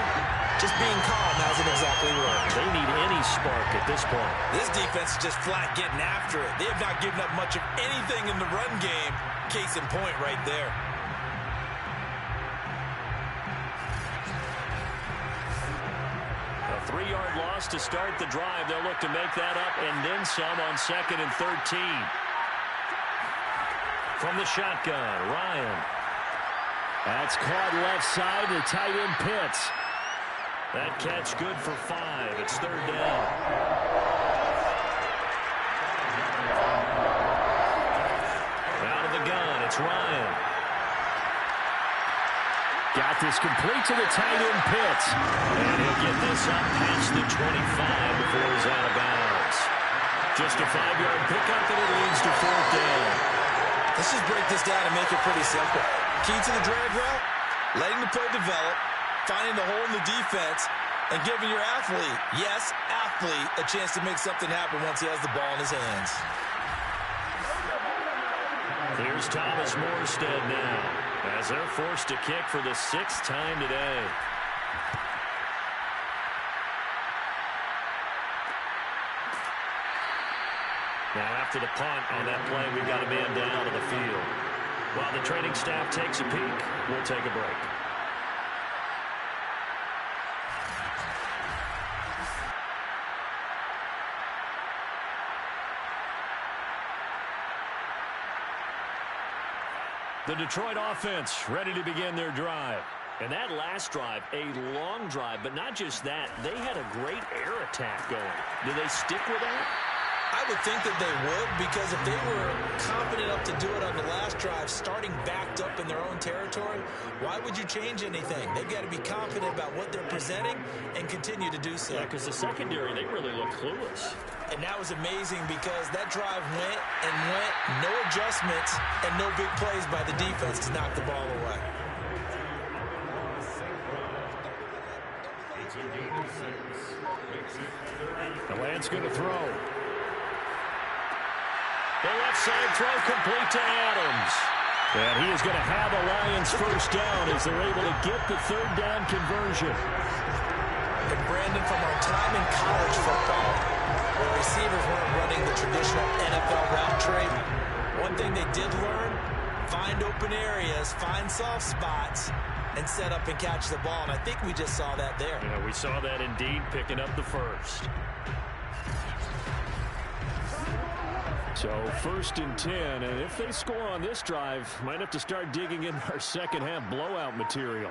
just being calm hasn't exactly worked. They need any spark at this point. This defense is just flat getting after it. They have not given up much of anything in the run game. Case in point right there. A 3-yard loss to start the drive. They'll look to make that up and then some on 2nd and 13. From the shotgun, Ryan. That's caught left side to tight end Pitts. That catch good for 5. It's 3rd down. Out of the gun, it's Ryan. Got this complete to the tight end Pitts. And he'll get this up past the 25 before he's out of bounds. Just a 5-yard pickup, and it leads to 4th down. Let's just break this down and make it pretty simple. Key to the drag route, letting the play develop, finding the hole in the defense, and giving your athlete, yes, athlete, a chance to make something happen once he has the ball in his hands. Here's Thomas Morstead now, as they're forced to kick for the 6th time today. Now after the punt on that play, we've got a man down to the field. While the training staff takes a peek, we'll take a break. The Detroit offense ready to begin their drive. And that last drive, a long drive, but not just that. They had a great air attack going. Do they stick with that? I would think that they would, because if they were confident enough to do it on the last drive, starting backed up in their own territory, why would you change anything? They've got to be confident about what they're presenting and continue to do so. Yeah, because the secondary, they really look clueless. And that was amazing because that drive went and went, no adjustments, and no big plays by the defense to knock the ball away. The Lance going to throw. The left side throw complete to Adams. And he is going to have a Lions first down as they're able to get the third down conversion. And Brandon, from our time in college football, where receivers weren't running the traditional NFL route trade, one thing they did learn, find open areas, find soft spots, and set up and catch the ball. And I think we just saw that there. Yeah, we saw that indeed, picking up the first. So 1st and 10, and if they score on this drive, might have to start digging in our second half blowout material.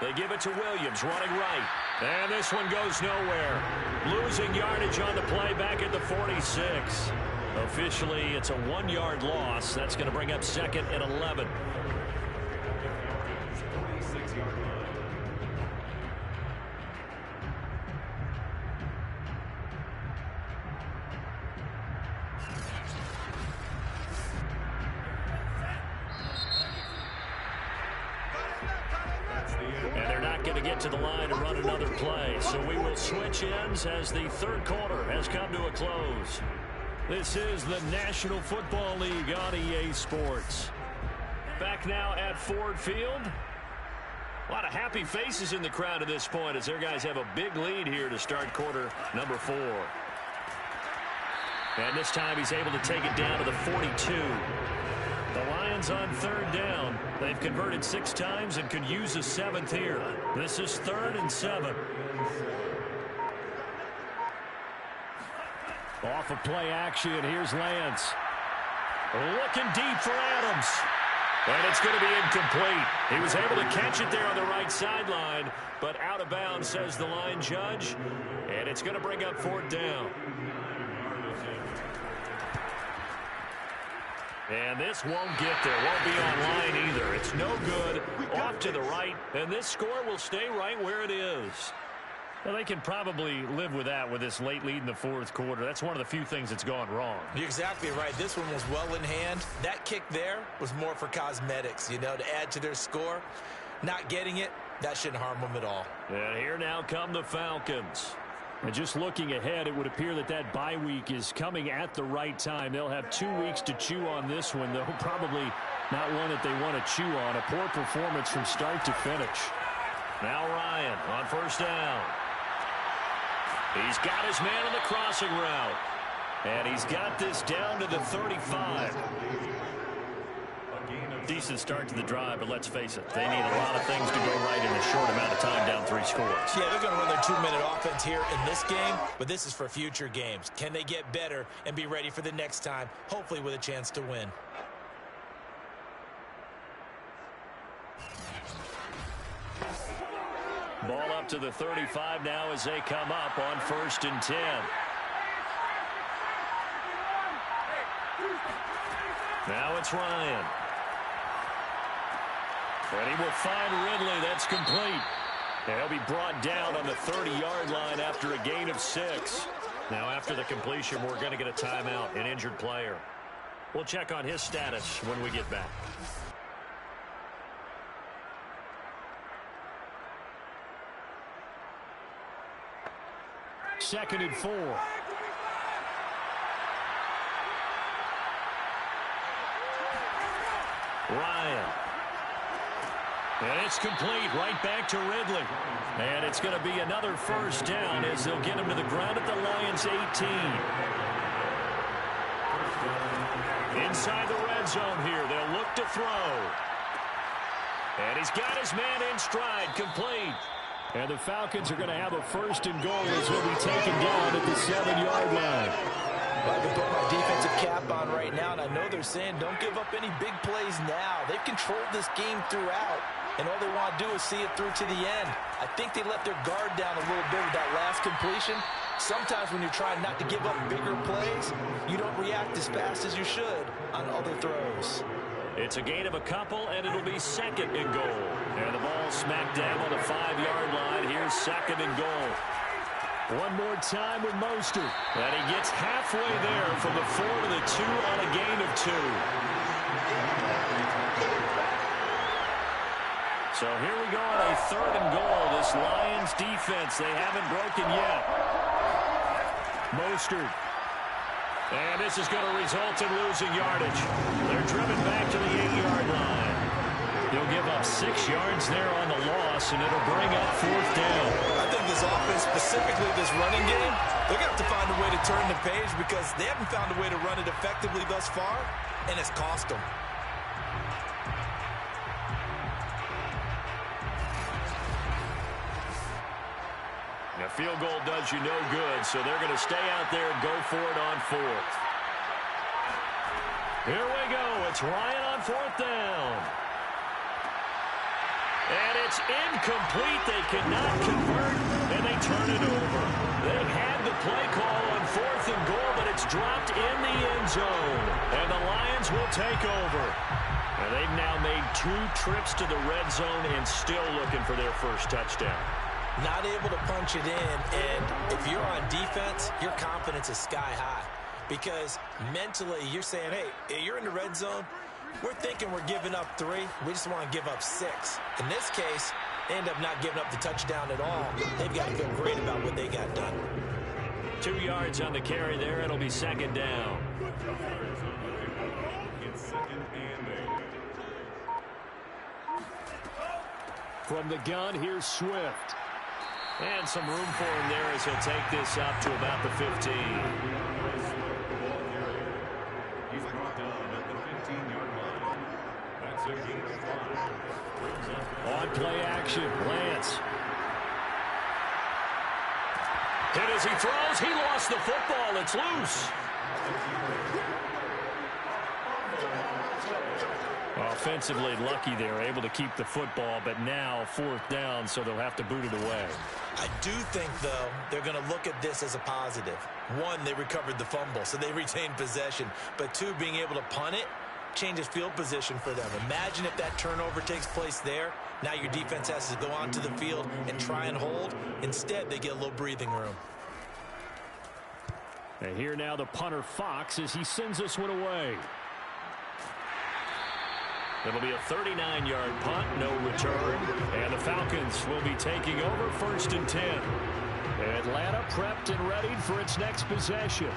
They give it to Williams, running right. And this one goes nowhere. Losing yardage on the play back at the 46. Officially, it's a 1-yard loss. That's going to bring up 2nd and 11. And they're not going to get to the line to run another play. So we will switch ends as the third quarter has come to a close. This is the National Football League on EA Sports. Back now at Ford Field. A lot of happy faces in the crowd at this point as their guys have a big lead here to start quarter number 4. And this time he's able to take it down to the 42. The Lions on 3rd down. They've converted 6 times and could use a 7th here. This is 3rd and 7. Off of play action, here's Lance. Looking deep for Adams. And it's going to be incomplete. He was able to catch it there on the right sideline, but out of bounds, says the line judge. And it's going to bring up 4th down. And this won't get there. Won't be online either. It's no good. Off to the right. And this score will stay right where it is. Well, they can probably live with that with this late lead in the 4th quarter. That's one of the few things that's gone wrong. You're exactly right. This one was well in hand. That kick there was more for cosmetics, you know, to add to their score. Not getting it, that shouldn't harm them at all. And here now come the Falcons. And just looking ahead, it would appear that that bye week is coming at the right time. They'll have 2 weeks to chew on this one, though probably not one that they want to chew on. A poor performance from start to finish. Now Ryan on 1st down. He's got his man on the crossing route. And he's got this down to the 35. Decent start to the drive, but let's face it, they need a lot of things to go right in a short amount of time, down 3 scores. Yeah, they're going to run their 2-minute offense here in this game, but this is for future games. Can they get better and be ready for the next time, hopefully with a chance to win? Ball up to the 35 now as they come up on 1st and 10. Now it's Ryan. And he will find Ridley. That's complete. And he'll be brought down on the 30-yard line after a gain of 6. Now after the completion, we're going to get a timeout, an injured player. We'll check on his status when we get back. Second and 4. Ryan. And it's complete right back to Ridley. And it's going to be another 1st down as they'll get him to the ground at the Lions 18. Inside the red zone here. They'll look to throw. And he's got his man in stride, complete. And the Falcons are going to have a 1st and goal as he'll be taken down at the 7-yard line. Well, I can put my defensive cap on right now, and I know they're saying don't give up any big plays now. They've controlled this game throughout, and all they want to do is see it through to the end. I think they let their guard down a little bit with that last completion. Sometimes when you're trying not to give up bigger plays, you don't react as fast as you should on other throws. It's a gain of a couple, and it'll be 2nd and goal. And the ball smacked down on the 5-yard line. Here's 2nd and goal. One more time with Mostert. And he gets halfway there from the 4 to the 2 on a gain of 2. So here we go on a 3rd and goal. This Lions defense, they haven't broken yet. Mostert And this is going to result in losing yardage. They're driven back to the 8-yard line. They'll give up 6 yards there on the loss, and it'll bring up 4th down. I think this offense, specifically this running game, they're going to have to find a way to turn the page because they haven't found a way to run it effectively thus far, and it's cost them. A field goal does you no good, so they're going to stay out there and go for it on 4th. Here we go. It's Ryan on 4th down. And it's incomplete. They cannot convert, and they turn it over. They had the play call on 4th and goal, but it's dropped in the end zone. And the Lions will take over. And they've now made 2 trips to the red zone and still looking for their first touchdown. Not able to punch it in, and if you're on defense, your confidence is sky high. Because mentally, you're saying, hey, you're in the red zone. We're thinking we're giving up 3. We just want to give up 6. In this case, they end up not giving up the touchdown at all. They've got to feel great about what they got done. 2 yards on the carry there. It'll be 2nd down. It's 2nd and 8. From the gun, here's Swift. And some room for him there as he'll take this up to about the 15. He's brought down at the 15-yard line. That's a gain of 5. On play action, Lance. Hit as he throws. He lost the football. It's loose. Offensively lucky they're able to keep the football, but now 4th down, so they'll have to boot it away. I do think, though, they're going to look at this as a positive. 1, they recovered the fumble, so they retained possession. But 2, being able to punt it changes field position for them. Imagine if that turnover takes place there. Now your defense has to go onto the field and try and hold. Instead, they get a little breathing room. And here now the punter Fox as he sends this one away. It'll be a 39-yard punt, no return. And the Falcons will be taking over 1st and 10. Atlanta prepped and readied for its next possession.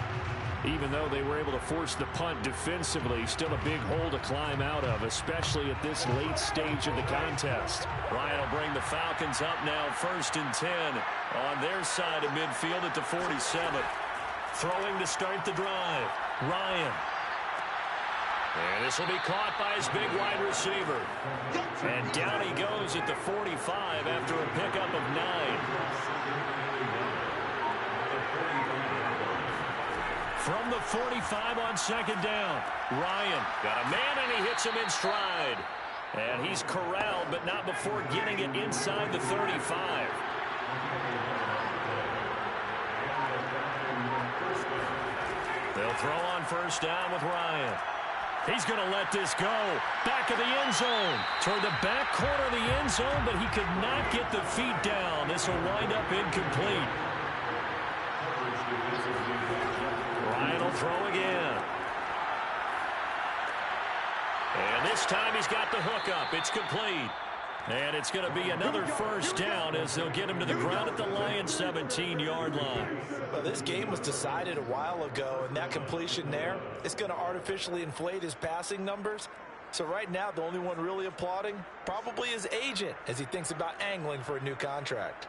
Even though they were able to force the punt defensively, still a big hole to climb out of, especially at this late stage of the contest. Ryan will bring the Falcons up now 1st and 10 on their side of midfield at the 47. Throwing to start the drive. Ryan. And this will be caught by his big wide receiver. And down he goes at the 45 after a pickup of 9. From the 45 on 2nd down. Ryan got a man and he hits him in stride. And he's corralled, but not before getting it inside the 35. They'll throw on 1st down with Ryan. He's going to let this go. Back of the end zone. Toward the back corner of the end zone, but he could not get the feet down. This will wind up incomplete. Ryan will throw again. And this time he's got the hook up. It's complete. And it's going to be another 1st down as they'll get him to the ground at the Lions' 17-yard line. Well, this game was decided a while ago, and that completion there is going to artificially inflate his passing numbers. So right now, the only one really applauding probably his agent as he thinks about angling for a new contract.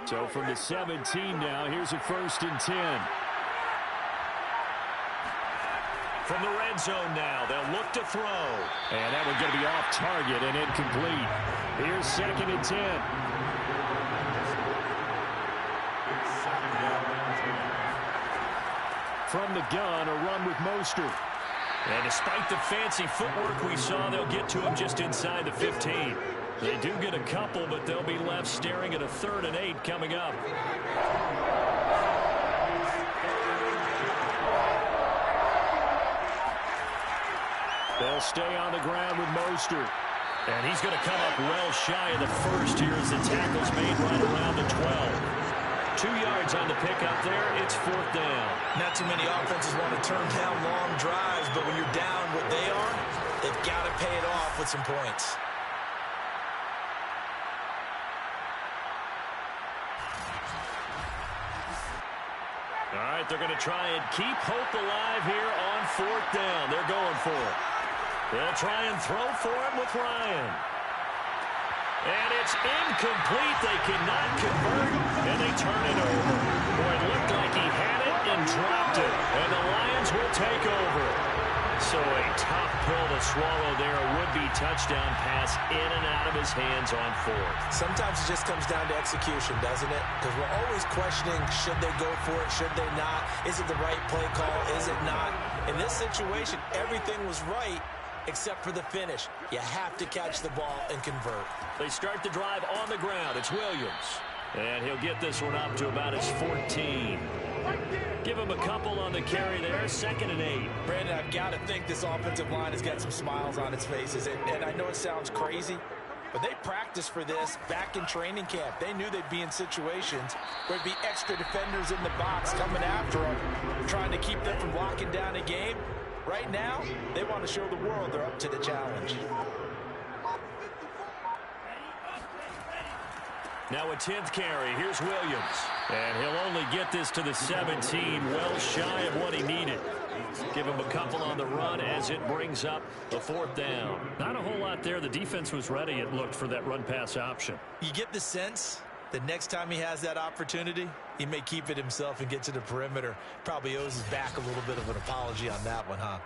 So from the 17 now, here's a 1st and 10. From the red zone now, they'll look to throw. And that one's going to be off target and incomplete. Here's 2nd and 10. From the gun, a run with Mostert. And despite the fancy footwork we saw, they'll get to him just inside the 15. They do get a couple, but they'll be left staring at a 3rd and 8 coming up. They'll stay on the ground with Mostert. And he's going to come up well shy of the 1st here as the tackle's made right around the 12. 2 yards on the pickup there. It's 4th down. Now Not too many offenses want to turn down long drives, but when you're down what they are, they've got to pay it off with some points. All right, they're going to try and keep hope alive here on 4th down. They're going for it. They'll try and throw for it with Ryan. And it's incomplete. They cannot convert, and they turn it over. Boy, it looked like he had it and dropped it, and the Lions will take over. So a tough pill to swallow there. A would-be touchdown pass in and out of his hands on 4th. Sometimes it just comes down to execution, doesn't it? Because we're always questioning, should they go for it, should they not? Is it the right play call, is it not? In this situation, everything was right except for the finish. You have to catch the ball and convert. They start the drive on the ground. It's Williams. And he'll get this one up to about his 14. Give him a couple on the carry there. 2nd and 8. Brandon, I've got to think this offensive line has got some smiles on its faces. And I know it sounds crazy, but they practiced for this back in training camp. They knew they'd be in situations where there'd be extra defenders in the box coming after them, trying to keep them from locking down a game. Right now, they want to show the world they're up to the challenge. Now a 10th carry. Here's Williams. And he'll only get this to the 17, well shy of what he needed. Give him a couple on the run as it brings up the 4th down. Not a whole lot there. The defense was ready, it looked, for that run-pass option. You get the sense the next time he has that opportunity, he may keep it himself and get to the perimeter. Probably owes his back a little bit of an apology on that one, huh?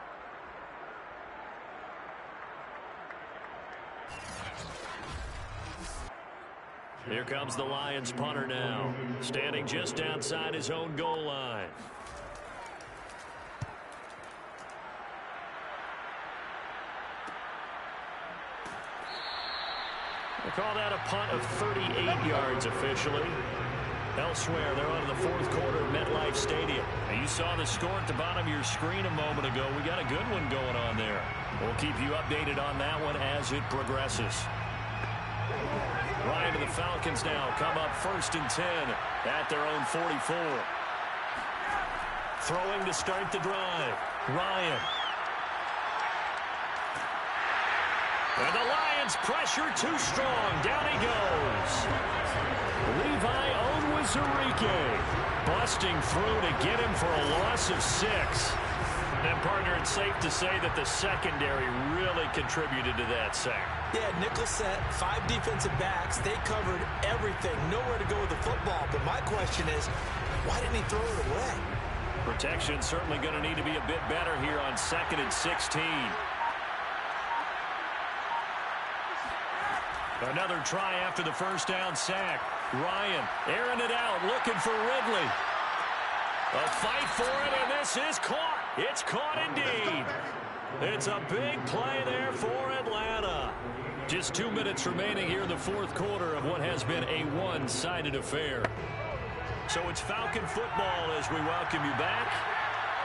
Here comes the Lions punter now, standing just outside his own goal line. They call that a punt of 38 yards officially. Elsewhere, they're on to the 4th quarter of MetLife Stadium. And you saw the score at the bottom of your screen a moment ago. We got a good one going on there. We'll keep you updated on that one as it progresses. Ryan to the Falcons now. Come up 1st and 10 at their own 44. Throwing to start the drive. Ryan. And the Lions pressure too strong. Down he goes. Levi Onwuzurike busting through to get him for a loss of 6. And, partner, it's safe to say that the secondary really contributed to that sack. Yeah, nickel set, 5 defensive backs. They covered everything. Nowhere to go with the football. But my question is, why didn't he throw it away? Protection certainly going to need to be a bit better here on 2nd and 16. Another try after the 1st down sack. Ryan airing it out, looking for Ridley. A fight for it, and this is caught. It's caught indeed. It's a big play there for Atlanta. Just 2 minutes remaining here in the 4th quarter of what has been a one-sided affair. So it's Falcon football as we welcome you back.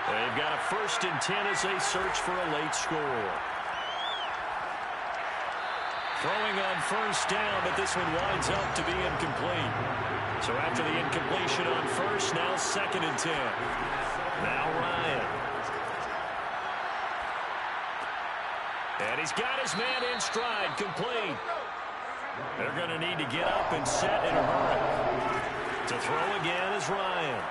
They've got a 1st and 10 as they search for a late score. Throwing on 1st down, but this one winds up to be incomplete. So after the incompletion on 1st, now 2nd and 10. Now Ryan. And he's got his man in stride, complete. They're going to need to get up and set in a hurry. To throw again is Ryan.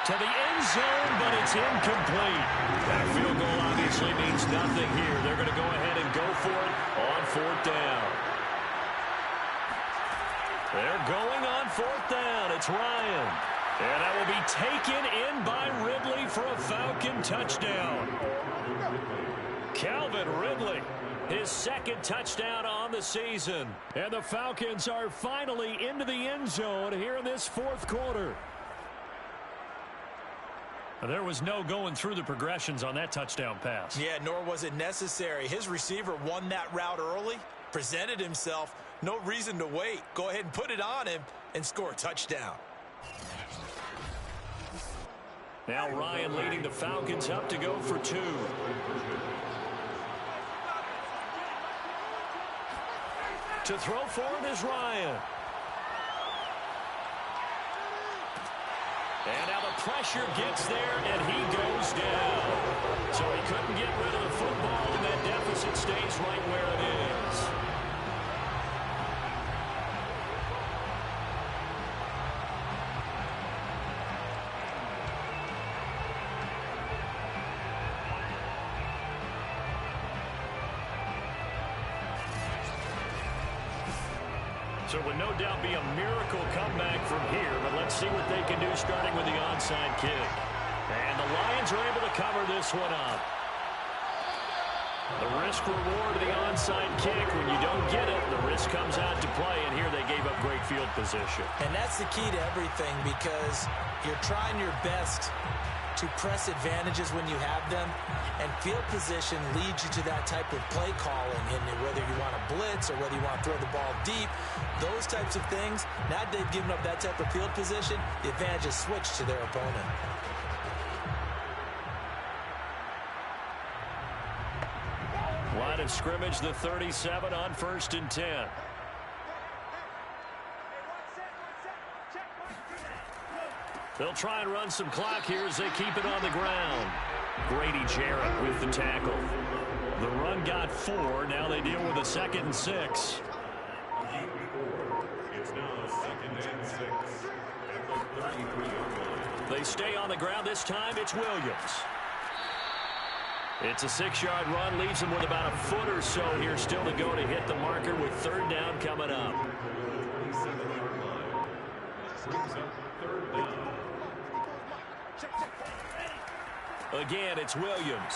To the end zone, but it's incomplete. That field goal obviously means nothing here. They're going to go ahead and go for it on 4th down. They're going on 4th down. It's Ryan. And that will be taken in by Ridley for a Falcon touchdown. Calvin Ridley, his 2nd touchdown on the season. And the Falcons are finally into the end zone here in this 4th quarter. There was no going through the progressions on that touchdown pass. Yeah, nor was it necessary. His receiver won that route early, presented himself. No reason to wait. Go ahead and put it on him and score a touchdown. Now Ryan leading the Falcons up to go for 2. To throw for it is Ryan. And now the pressure gets there, and he goes down. So he couldn't get rid of the football, and that deficit stays right where it is. So it would no doubt be a miracle comeback from here, but let's see what they can do starting with the onside kick. And the Lions are able to cover this one up. The risk reward of the onside kick, when you don't get it, the risk comes out to play, and here they gave up great field position. And that's the key to everything, because you're trying your best to press advantages when you have them, and field position leads you to that type of play calling, and whether you want to blitz or whether you want to throw the ball deep, those types of things. Now they've given up that type of field position, the advantage is switched to their opponent. Line of scrimmage, the 37 on 1st and 10. They'll try and run some clock here as they keep it on the ground. Grady Jarrett with the tackle. The run got 4. Now they deal with a 2nd and 6. It's now 2nd and 6 at the 33-yard line. They stay on the ground. This time it's Williams. It's a 6-yard run. Leaves them with about a foot or so here still to go to hit the marker with 3rd down coming up. 27-yard line. Brings up 3rd down. Again, it's Williams.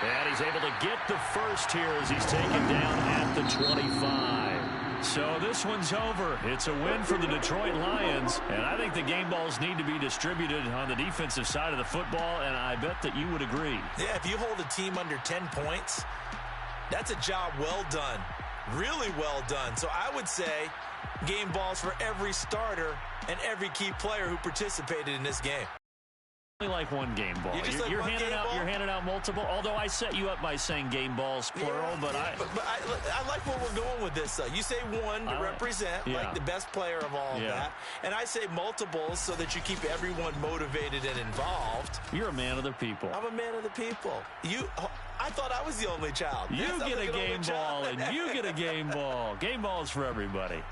And he's able to get the first here as he's taken down at the 25. So this one's over. It's a win for the Detroit Lions. And I think the game balls need to be distributed on the defensive side of the football, and I bet that you would agree. Yeah, if you hold a team under 10 points, that's a job well done. Really well done. So I would say game balls for every starter and every key player who participated in this game. Only like one game ball. You're handing out multiple. Although I set you up by saying game balls plural, yeah, but I like where we're going with this. You say one to represent like the best player of all of that, and I say multiples so that you keep everyone motivated and involved. You're a man of the people. I'm a man of the people. I thought I was the only child. You get a game ball, and you get a game ball. Game balls for everybody.